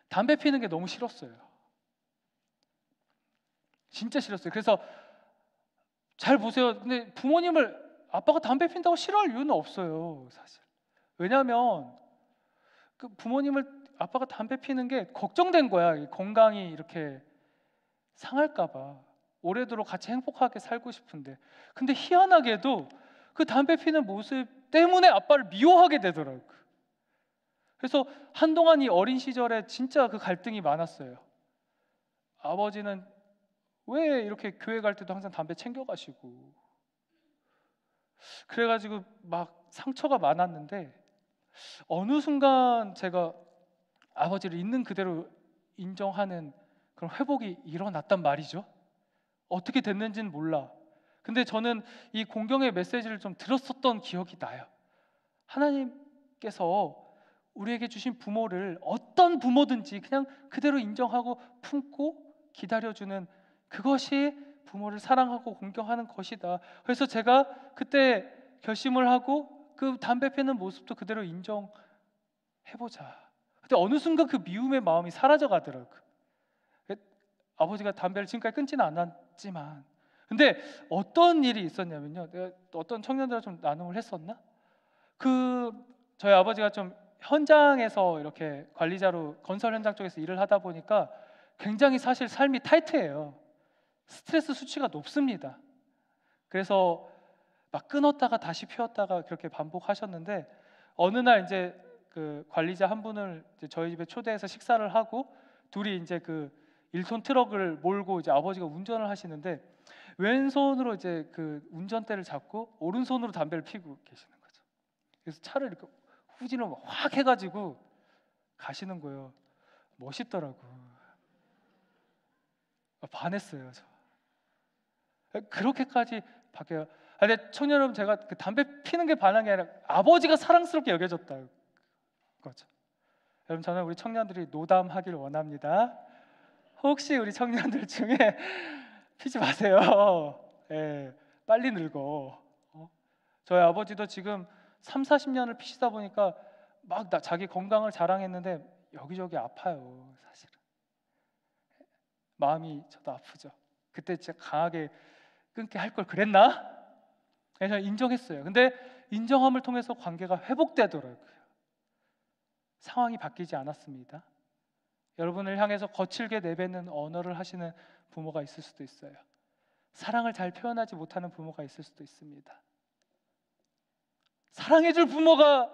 담배 피는 게 너무 싫었어요. 진짜 싫었어요. 그래서 잘 보세요. 근데 부모님을, 아빠가 담배 핀다고 싫어할 이유는 없어요, 사실. 왜냐하면 그 부모님을, 아빠가 담배 피는 게 걱정된 거야. 건강이 이렇게 상할까봐. 오래도록 같이 행복하게 살고 싶은데. 근데 희한하게도 그 담배 피는 모습 때문에 아빠를 미워하게 되더라고요. 그래서 한동안 이 어린 시절에 진짜 그 갈등이 많았어요. 아버지는 왜 이렇게 교회 갈 때도 항상 담배 챙겨가시고, 그래가지고 막 상처가 많았는데, 어느 순간 제가 아버지를 있는 그대로 인정하는 그런 회복이 일어났단 말이죠. 어떻게 됐는지는 몰라. 근데 저는 이 공경의 메시지를 좀 들었었던 기억이 나요. 하나님께서 우리에게 주신 부모를 어떤 부모든지 그냥 그대로 인정하고 품고 기다려주는 그것이 부모를 사랑하고 공경하는 것이다. 그래서 제가 그때 결심을 하고 그 담배 피는 모습도 그대로 인정해보자. 근데 어느 순간 그 미움의 마음이 사라져 가더라고요. 아버지가 담배를 지금까지 끊지는 않았지만, 근데 어떤 일이 있었냐면요, 내가 어떤 청년들과 좀 나눔을 했었나? 저희 아버지가 좀 현장에서 이렇게 관리자로 건설 현장 쪽에서 일을 하다 보니까 굉장히 사실 삶이 타이트해요. 스트레스 수치가 높습니다. 그래서 막 끊었다가 다시 피웠다가 그렇게 반복하셨는데, 어느 날 이제 그 관리자 한 분을 이제 저희 집에 초대해서 식사를 하고 둘이 이제 그 1톤 트럭을 몰고 이제 아버지가 운전을 하시는데 왼손으로 이제 그 운전대를 잡고 오른손으로 담배를 피고 계시는 거죠. 그래서 차를 이렇게 후진을 확 해가지고 가시는 거예요. 멋있더라고. 반했어요, 저. 그렇게까지 바뀌어요. 근데 청년 여러분, 제가 그 담배 피는 게 반한 게 아니라 아버지가 사랑스럽게 여겨졌다 거죠. 여러분, 저는 우리 청년들이 노담하길 원합니다. 혹시 우리 청년들 중에 피지 마세요. 예, 빨리 늙어. 저희 아버지도 지금 3, 40년을 피시다 보니까 막 자기 건강을 자랑했는데 여기저기 아파요. 사실은 마음이 저도 아프죠. 그때 진짜 강하게 끊게 할 걸 그랬나? 그래서 인정했어요. 근데 인정함을 통해서 관계가 회복되더라고요. 상황이 바뀌지 않았습니다. 여러분을 향해서 거칠게 내뱉는 언어를 하시는 부모가 있을 수도 있어요. 사랑을 잘 표현하지 못하는 부모가 있을 수도 있습니다. 사랑해줄 부모가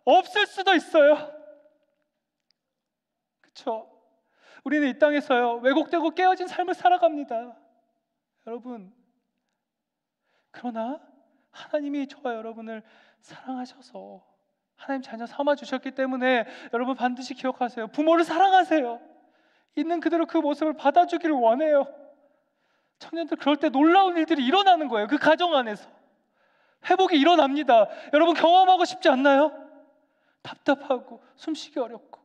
없을 수도 있어요. 그렇죠? 우리는 이 땅에서요, 왜곡되고 깨어진 삶을 살아갑니다. 여러분, 그러나 하나님이 저와 여러분을 사랑하셔서 하나님 자녀 삼아 주셨기 때문에 여러분 반드시 기억하세요. 부모를 사랑하세요. 있는 그대로 그 모습을 받아주기를 원해요. 청년들, 그럴 때 놀라운 일들이 일어나는 거예요. 그 가정 안에서 회복이 일어납니다. 여러분, 경험하고 싶지 않나요? 답답하고 숨쉬기 어렵고,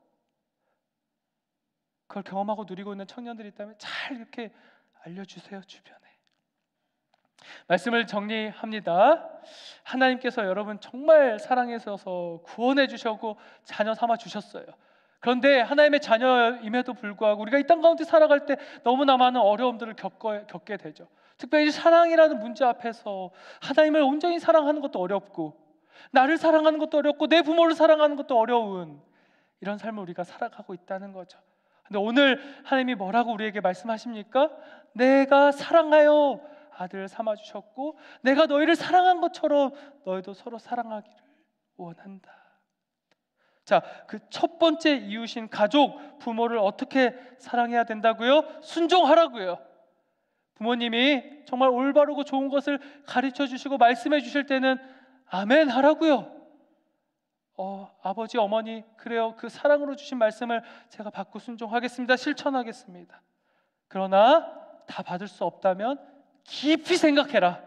그걸 경험하고 누리고 있는 청년들이 있다면 잘 이렇게 알려주세요. 주변에. 말씀을 정리합니다. 하나님께서 여러분 정말 사랑해서 구원해 주셨고 자녀 삼아 주셨어요. 그런데 하나님의 자녀임에도 불구하고 우리가 이 땅 가운데 살아갈 때 너무나 많은 어려움들을 겪게 되죠. 특별히 사랑이라는 문제 앞에서 하나님을 온전히 사랑하는 것도 어렵고, 나를 사랑하는 것도 어렵고, 내 부모를 사랑하는 것도 어려운 이런 삶을 우리가 살아가고 있다는 거죠. 근데 오늘 하나님이 뭐라고 우리에게 말씀하십니까? 내가 사랑하여 아들을 삼아 주셨고 내가 너희를 사랑한 것처럼 너희도 서로 사랑하기를 원한다. 자, 그 첫 번째 이유신 가족, 부모를 어떻게 사랑해야 된다고요? 순종하라고요. 부모님이 정말 올바르고 좋은 것을 가르쳐 주시고 말씀해 주실 때는 아멘 하라고요. 아버지, 어머니, 그래요, 그 사랑으로 주신 말씀을 제가 받고 순종하겠습니다. 실천하겠습니다. 그러나 다 받을 수 없다면 깊이 생각해라.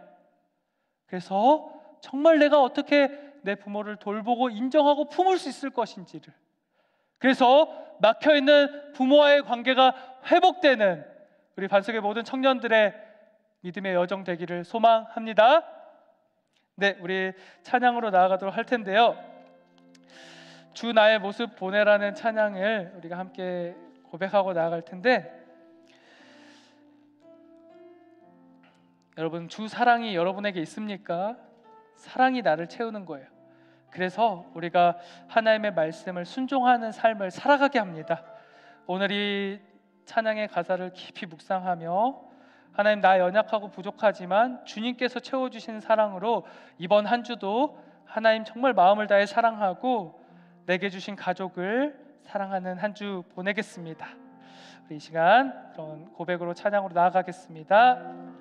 그래서 정말 내가 어떻게 내 부모를 돌보고 인정하고 품을 수 있을 것인지를, 그래서 막혀있는 부모와의 관계가 회복되는 우리 반석의 모든 청년들의 믿음의 여정 되기를 소망합니다. 네, 우리 찬양으로 나아가도록 할 텐데요, 주 나의 모습 보내라는 찬양을 우리가 함께 고백하고 나아갈 텐데, 여러분, 주 사랑이 여러분에게 있습니까? 사랑이 나를 채우는 거예요. 그래서 우리가 하나님의 말씀을 순종하는 삶을 살아가게 합니다. 오늘 이 찬양의 가사를 깊이 묵상하며, 하나님, 나 연약하고 부족하지만 주님께서 채워주신 사랑으로 이번 한 주도 하나님 정말 마음을 다해 사랑하고 내게 주신 가족을 사랑하는 한 주 보내겠습니다. 우리 이 시간 그런 고백으로 찬양으로 나아가겠습니다.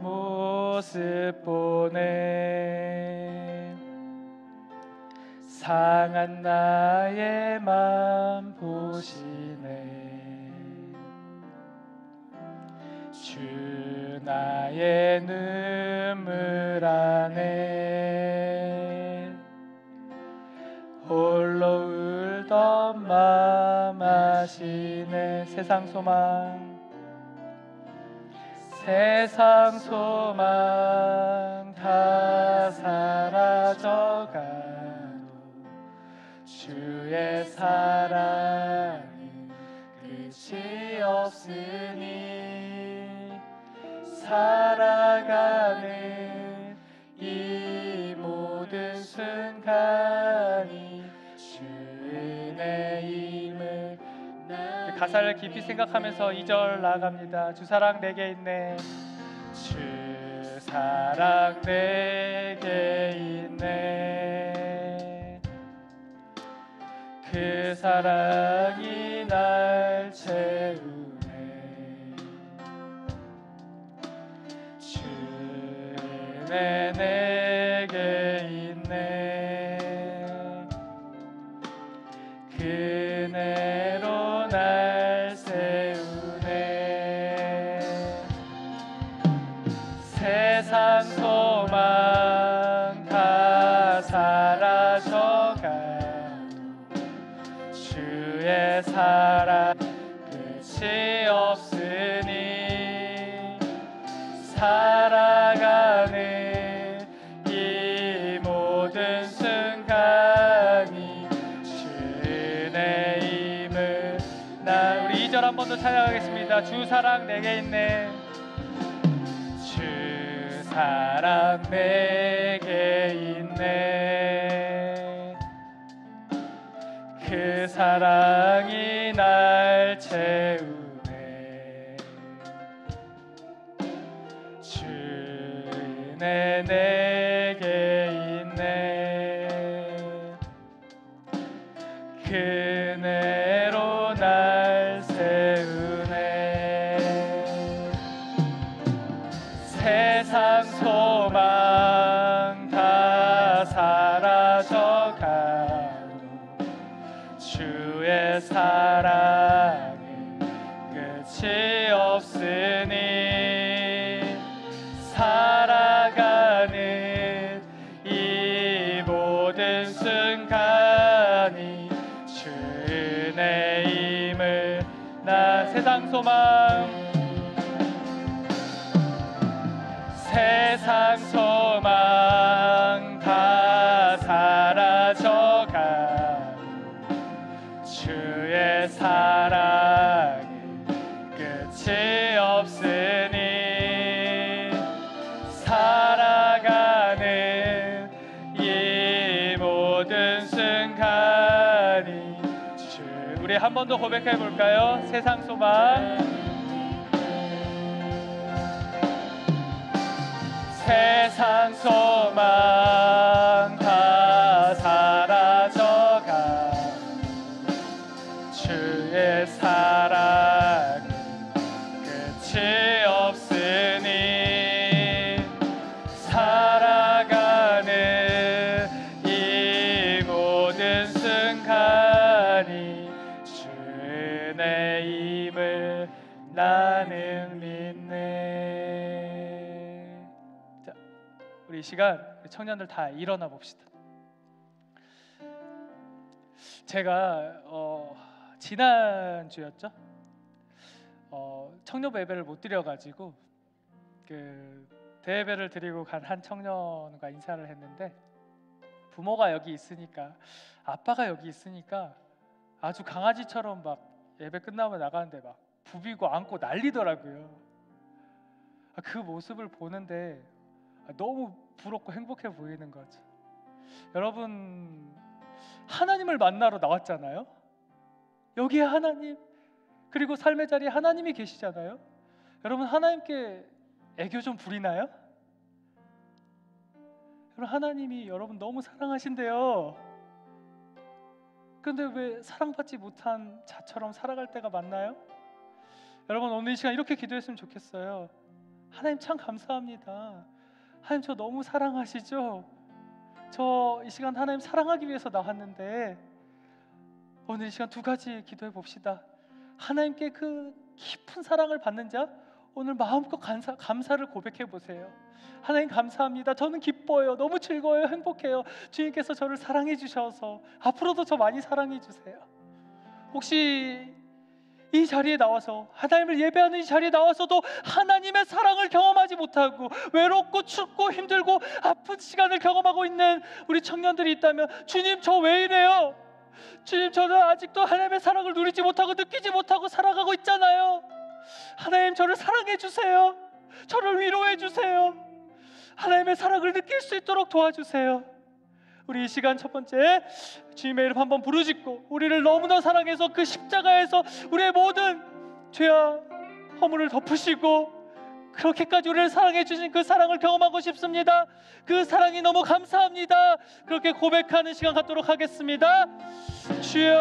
모습 보내 상한 나의 맘 보시네. 주 나의 눈물 안에 홀로 울던 맘 아시네. 세상 소망 다 사라져가도 주의 사랑은 끝이 없으니 살아가는 이 모든 순간이 주 은혜임을. 가사를 깊이 생각하면서 2절 나아갑니다. 주 사랑 내게 있네. 주 사랑 내게 있네. 그 사랑이 날 채우네. 주 은혜 내게 있네. 그 은혜로 날 세우네. 세상 소망 다 사라져가도 주의 사랑 끝이 없으니 살아가는 이 모든 순간이 주 은혜임을. 우리 2절 한 번 더 찬양하겠습니다. 주 사랑 내게 있네. 주 사랑 내게 있네. 그 사랑이 날 채우네. 주 은혜 내게 있네. 그 은혜로 날 세우네. 세상 소망 다 사라져가도 주의 사랑은 끝이 없으니 살아가는 이 모든 순간이 주 은혜임을. 세상 소망 다 사라져가도 주의 사랑은 끝이 없으니 살아가는 이 모든 순간이 우리 한 번 더 고백해 볼까요? 세상 소망 다 사라져가 주의 사랑은 끝이 없으니 살아가는 이 모든 순간이 주 은혜임을 나는 믿네. 자, 우리 이 시간 청년들 다 일어나 봅시다. 제가 지난주였죠? 청년부 예배를 못 드려가지고 그 대예배를 드리고 간 한 청년과 인사를 했는데, 부모가 여기 있으니까, 아빠가 여기 있으니까 아주 강아지처럼 막 예배 끝나면 나가는데 막 부비고 안고 난리더라고요. 그 모습을 보는데 너무 부럽고 행복해 보이는 거죠. 여러분, 하나님을 만나러 나왔잖아요. 여기에 하나님, 그리고 삶의 자리에 하나님이 계시잖아요. 여러분, 하나님께 애교 좀 부리나요? 여러분, 하나님이 여러분 너무 사랑하신대요. 그런데 왜 사랑받지 못한 자처럼 살아갈 때가 많나요? 여러분, 오늘 이 시간 이렇게 기도했으면 좋겠어요. 하나님 참 감사합니다. 하나님 저 너무 사랑하시죠? 저 이 시간 하나님 사랑하기 위해서 나왔는데, 오늘 이 시간 두 가지 기도해 봅시다. 하나님께 그 깊은 사랑을 받는 자, 오늘 마음껏 감사를 고백해 보세요. 하나님 감사합니다. 저는 기뻐요. 너무 즐거워요. 행복해요. 주님께서 저를 사랑해 주셔서 앞으로도 저 많이 사랑해 주세요. 혹시 이 자리에 나와서 하나님을 예배하는 이 자리에 나와서도 하나님의 사랑을 경험하지 못하고 외롭고 춥고 힘들고 아픈 시간을 경험하고 있는 우리 청년들이 있다면, 주님 저 왜 이래요? 주님 저는 아직도 하나님의 사랑을 누리지 못하고 느끼지 못하고 살아가고 있잖아요. 하나님 저를 사랑해 주세요. 저를 위로해 주세요. 하나님의 사랑을 느낄 수 있도록 도와주세요. 우리 이 시간 첫 번째 주님의 이름 한번 부르짖고 우리를 너무나 사랑해서 그 십자가에서 우리의 모든 죄와 허물을 덮으시고 그렇게까지 우리를 사랑해 주신 그 사랑을 경험하고 싶습니다. 그 사랑이 너무 감사합니다. 그렇게 고백하는 시간 갖도록 하겠습니다. 주여,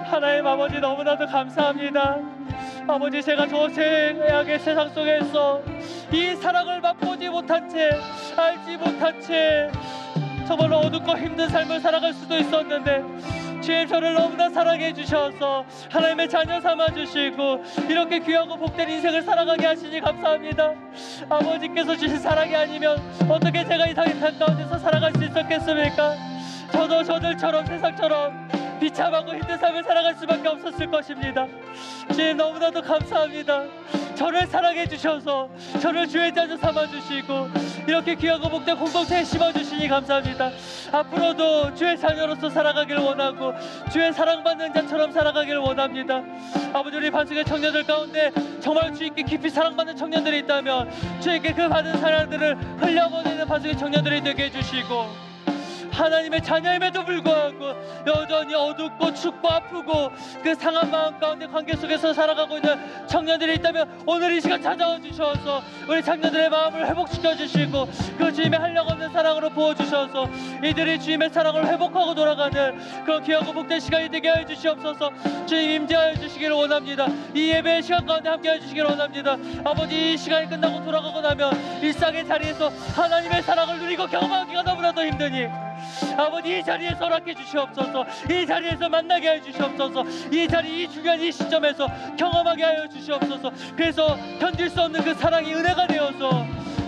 하나님 아버지 너무나도 감사합니다. 아버지 제가 저 죄악의 세상 속에서 이 사랑을 맛보지 못한 채, 알지 못한 채 정말로 어둡고 힘든 삶을 살아갈 수도 있었는데, 주님 저를 너무나 사랑해 주셔서 하나님의 자녀 삼아 주시고 이렇게 귀하고 복된 인생을 살아가게 하시니 감사합니다. 아버지께서 주신 사랑이 아니면 어떻게 제가 이 세상 가운데서 살아갈 수 있었겠습니까? 저도 저들처럼 세상처럼 비참하고 힘든 삶을 살아갈 수밖에 없었을 것입니다. 주님 너무나도 감사합니다. 저를 사랑해 주셔서 저를 주의 자녀 삼아 주시고 이렇게 귀하고 복된 공동체에 심어 주시니 감사합니다. 앞으로도 주의 자녀로서 살아가길 원하고 주의 사랑받는 자처럼 살아가길 원합니다. 아버지 우리 반석의 청년들 가운데 정말 주님께 깊이 사랑받는 청년들이 있다면 주님께 그 받은 사랑들을 흘려보내는 반석의 청년들이 되게 해주시고, 하나님의 자녀임에도 불구하고 여전히 어둡고 춥고 아프고 그 상한 마음 가운데 관계 속에서 살아가고 있는 청년들이 있다면 오늘 이 시간 찾아와 주셔서 우리 청년들의 마음을 회복시켜 주시고 그 주님의 한량없는 사랑으로 부어주셔서 이들이 주님의 사랑을 회복하고 돌아가는 그런 귀하고 복된 시간이 되게 하여 주시옵소서. 주님 임재하여 주시기를 원합니다. 이 예배의 시간 가운데 함께 해 주시기를 원합니다. 아버지 이 시간이 끝나고 돌아가고 나면 일상의 자리에서 하나님의 사랑을 누리고 경험하기가 너무나도 힘드니 아버지 이 자리에서 허락해 주시옵소서. 이 자리에서 만나게 하여 주시옵소서. 이 자리 이 중요한 이 시점에서 경험하게 하여 주시옵소서. 그래서 견딜 수 없는 그 사랑이 은혜가 되어서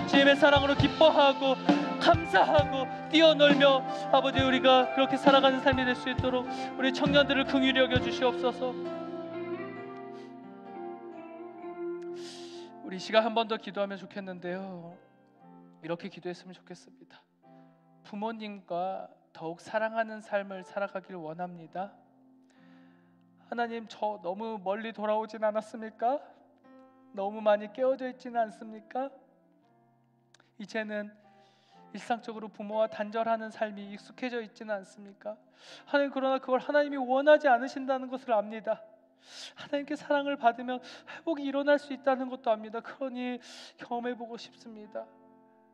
주님의 사랑으로 기뻐하고 감사하고 뛰어놀며 아버지 우리가 그렇게 살아가는 삶이 될 수 있도록 우리 청년들을 긍휼히 여겨 주시옵소서. 우리 시간 한 번 더 기도하면 좋겠는데요, 이렇게 기도했으면 좋겠습니다. 부모님과 더욱 사랑하는 삶을 살아가길 원합니다. 하나님 저 너무 멀리 돌아오진 않았습니까? 너무 많이 깨어져 있지는 않습니까? 이제는 일상적으로 부모와 단절하는 삶이 익숙해져 있지는 않습니까? 하나님 그러나 그걸 하나님이 원하지 않으신다는 것을 압니다. 하나님께 사랑을 받으면 회복이 일어날 수 있다는 것도 압니다. 그러니 경험해보고 싶습니다.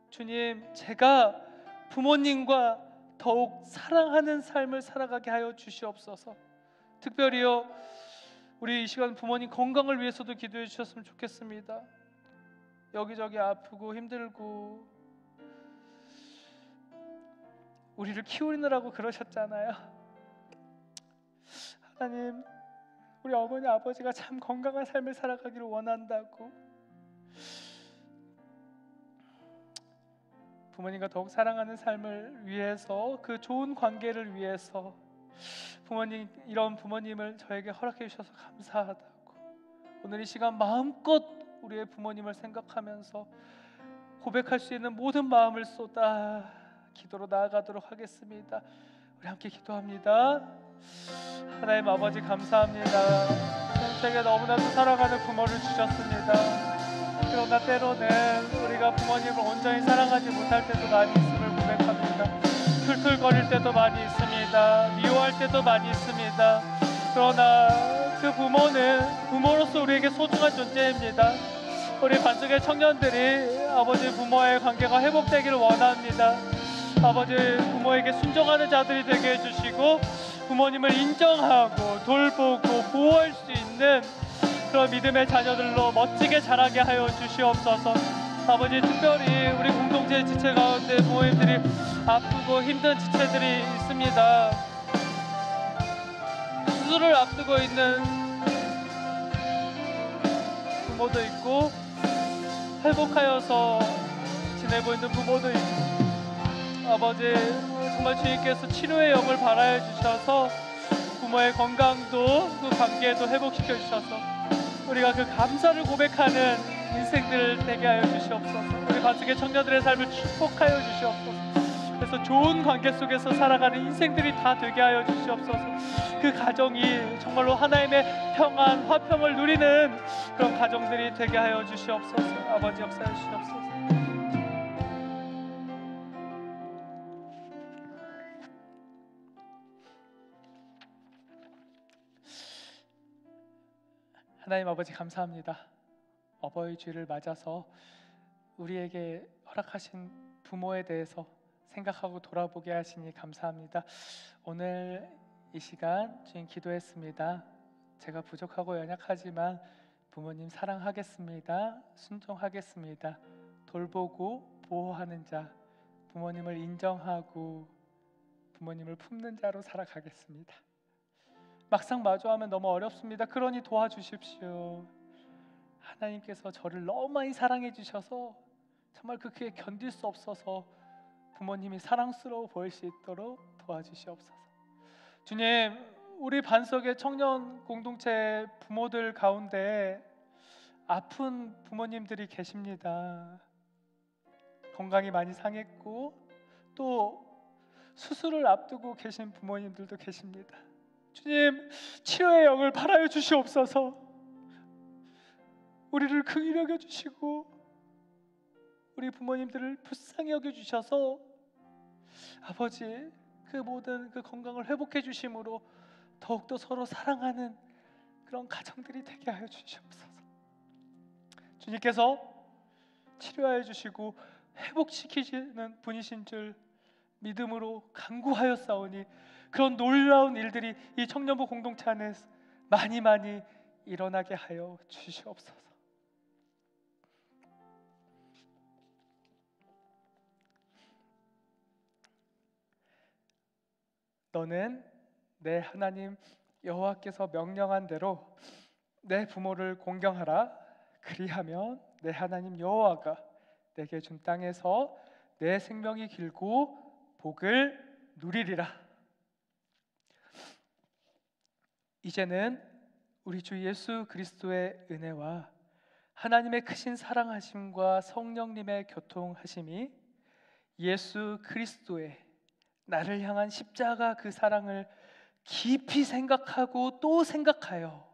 주님 제가 부모님과 더욱 사랑하는 삶을 살아가게 하여 주시옵소서. 특별히요 우리 이 시간 부모님 건강을 위해서도 기도해 주셨으면 좋겠습니다. 여기저기 아프고 힘들고 우리를 키우느라고 그러셨잖아요. 하나님 우리 어머니 아버지가 참 건강한 삶을 살아가기를 원한다고, 부모님과 더욱 사랑하는 삶을 위해서 그 좋은 관계를 위해서 부모님 이런 부모님을 저에게 허락해 주셔서 감사하다고 오늘 이 시간 마음껏 우리의 부모님을 생각하면서 고백할 수 있는 모든 마음을 쏟아 기도로 나아가도록 하겠습니다. 우리 함께 기도합니다. 하나님 아버지 감사합니다. 저에게 너무나도 사랑하는 부모를 주셨습니다. 그러나 때로는 우리가 부모님을 온전히 사랑하지 못할 때도 많이 있음을 고백합니다. 툴툴거릴 때도 많이 있습니다. 미워할 때도 많이 있습니다. 그러나 그 부모는 부모로서 우리에게 소중한 존재입니다. 우리 반석의 청년들이 아버지 부모와의 관계가 회복되기를 원합니다. 아버지 부모에게 순종하는 자들이 되게 해주시고 부모님을 인정하고 돌보고 보호할 수 있는 그런 믿음의 자녀들로 멋지게 자라게 하여 주시옵소서. 아버지 특별히 우리 공동체 지체 가운데 부모님들이 아프고 힘든 지체들이 있습니다. 수술을 앞두고 있는 부모도 있고 회복하여서 지내고 있는 부모도 있고, 아버지 정말 주님께서 치료의 영을 발하여 주셔서 부모의 건강도 그 관계도 회복시켜 주셔서 우리가 그 감사를 고백하는 인생들을 되게 하여 주시옵소서. 우리 반석의 청년들의 삶을 축복하여 주시옵소서. 그래서 좋은 관계 속에서 살아가는 인생들이 다 되게 하여 주시옵소서. 그 가정이 정말로 하나님의 평안, 화평을 누리는 그런 가정들이 되게 하여 주시옵소서. 아버지 역사해 주시옵소서. 하나님 아버지 감사합니다. 어버이 주일을 맞아서 우리에게 허락하신 부모에 대해서 생각하고 돌아보게 하시니 감사합니다. 오늘 이 시간 주님 기도했습니다. 제가 부족하고 연약하지만 부모님 사랑하겠습니다. 순종하겠습니다. 돌보고 보호하는 자, 부모님을 인정하고 부모님을 품는 자로 살아가겠습니다. 막상 마주하면 너무 어렵습니다. 그러니 도와주십시오. 하나님께서 저를 너무 많이 사랑해 주셔서 정말 그게 견딜 수 없어서 부모님이 사랑스러워 보일 수 있도록 도와주시옵소서. 주님, 우리 반석의 청년 공동체 부모들 가운데 아픈 부모님들이 계십니다. 건강이 많이 상했고 또 수술을 앞두고 계신 부모님들도 계십니다. 주님, 치료의 영을 발하여 주시옵소서. 우리를 긍휼히 여겨 주시고 우리 부모님들을 불쌍히 여겨 주셔서 아버지 그 모든 그 건강을 회복해 주심으로 더욱더 서로 사랑하는 그런 가정들이 되게 하여 주시옵소서. 주님께서 치료하여 주시고 회복시키시는 분이신 줄 믿음으로 간구하여 싸우니 그런 놀라운 일들이 이 청년부 공동체 안에서 많이 일어나게 하여 주시옵소서. 너는 내 하나님 여호와께서 명령한 대로 내 부모를 공경하라. 그리하면 내 하나님 여호와가 내게 준 땅에서 내 생명이 길고 복을 누리리라. 이제는 우리 주 예수 그리스도의 은혜와 하나님의 크신 사랑하심과 성령님의 교통하심이 예수 그리스도의 나를 향한 십자가 그 사랑을 깊이 생각하고 또 생각하여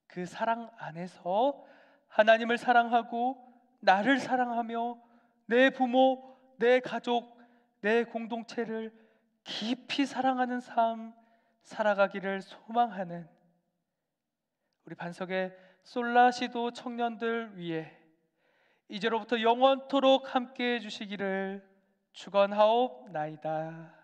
그 사랑 안에서 하나님을 사랑하고 나를 사랑하며 내 부모, 내 가족, 내 공동체를 깊이 사랑하는 삶 살아가기를 소망하는 우리 반석의 솔라시도 청년들 위해 이제로부터 영원토록 함께해 주시기를 축원하옵나이다.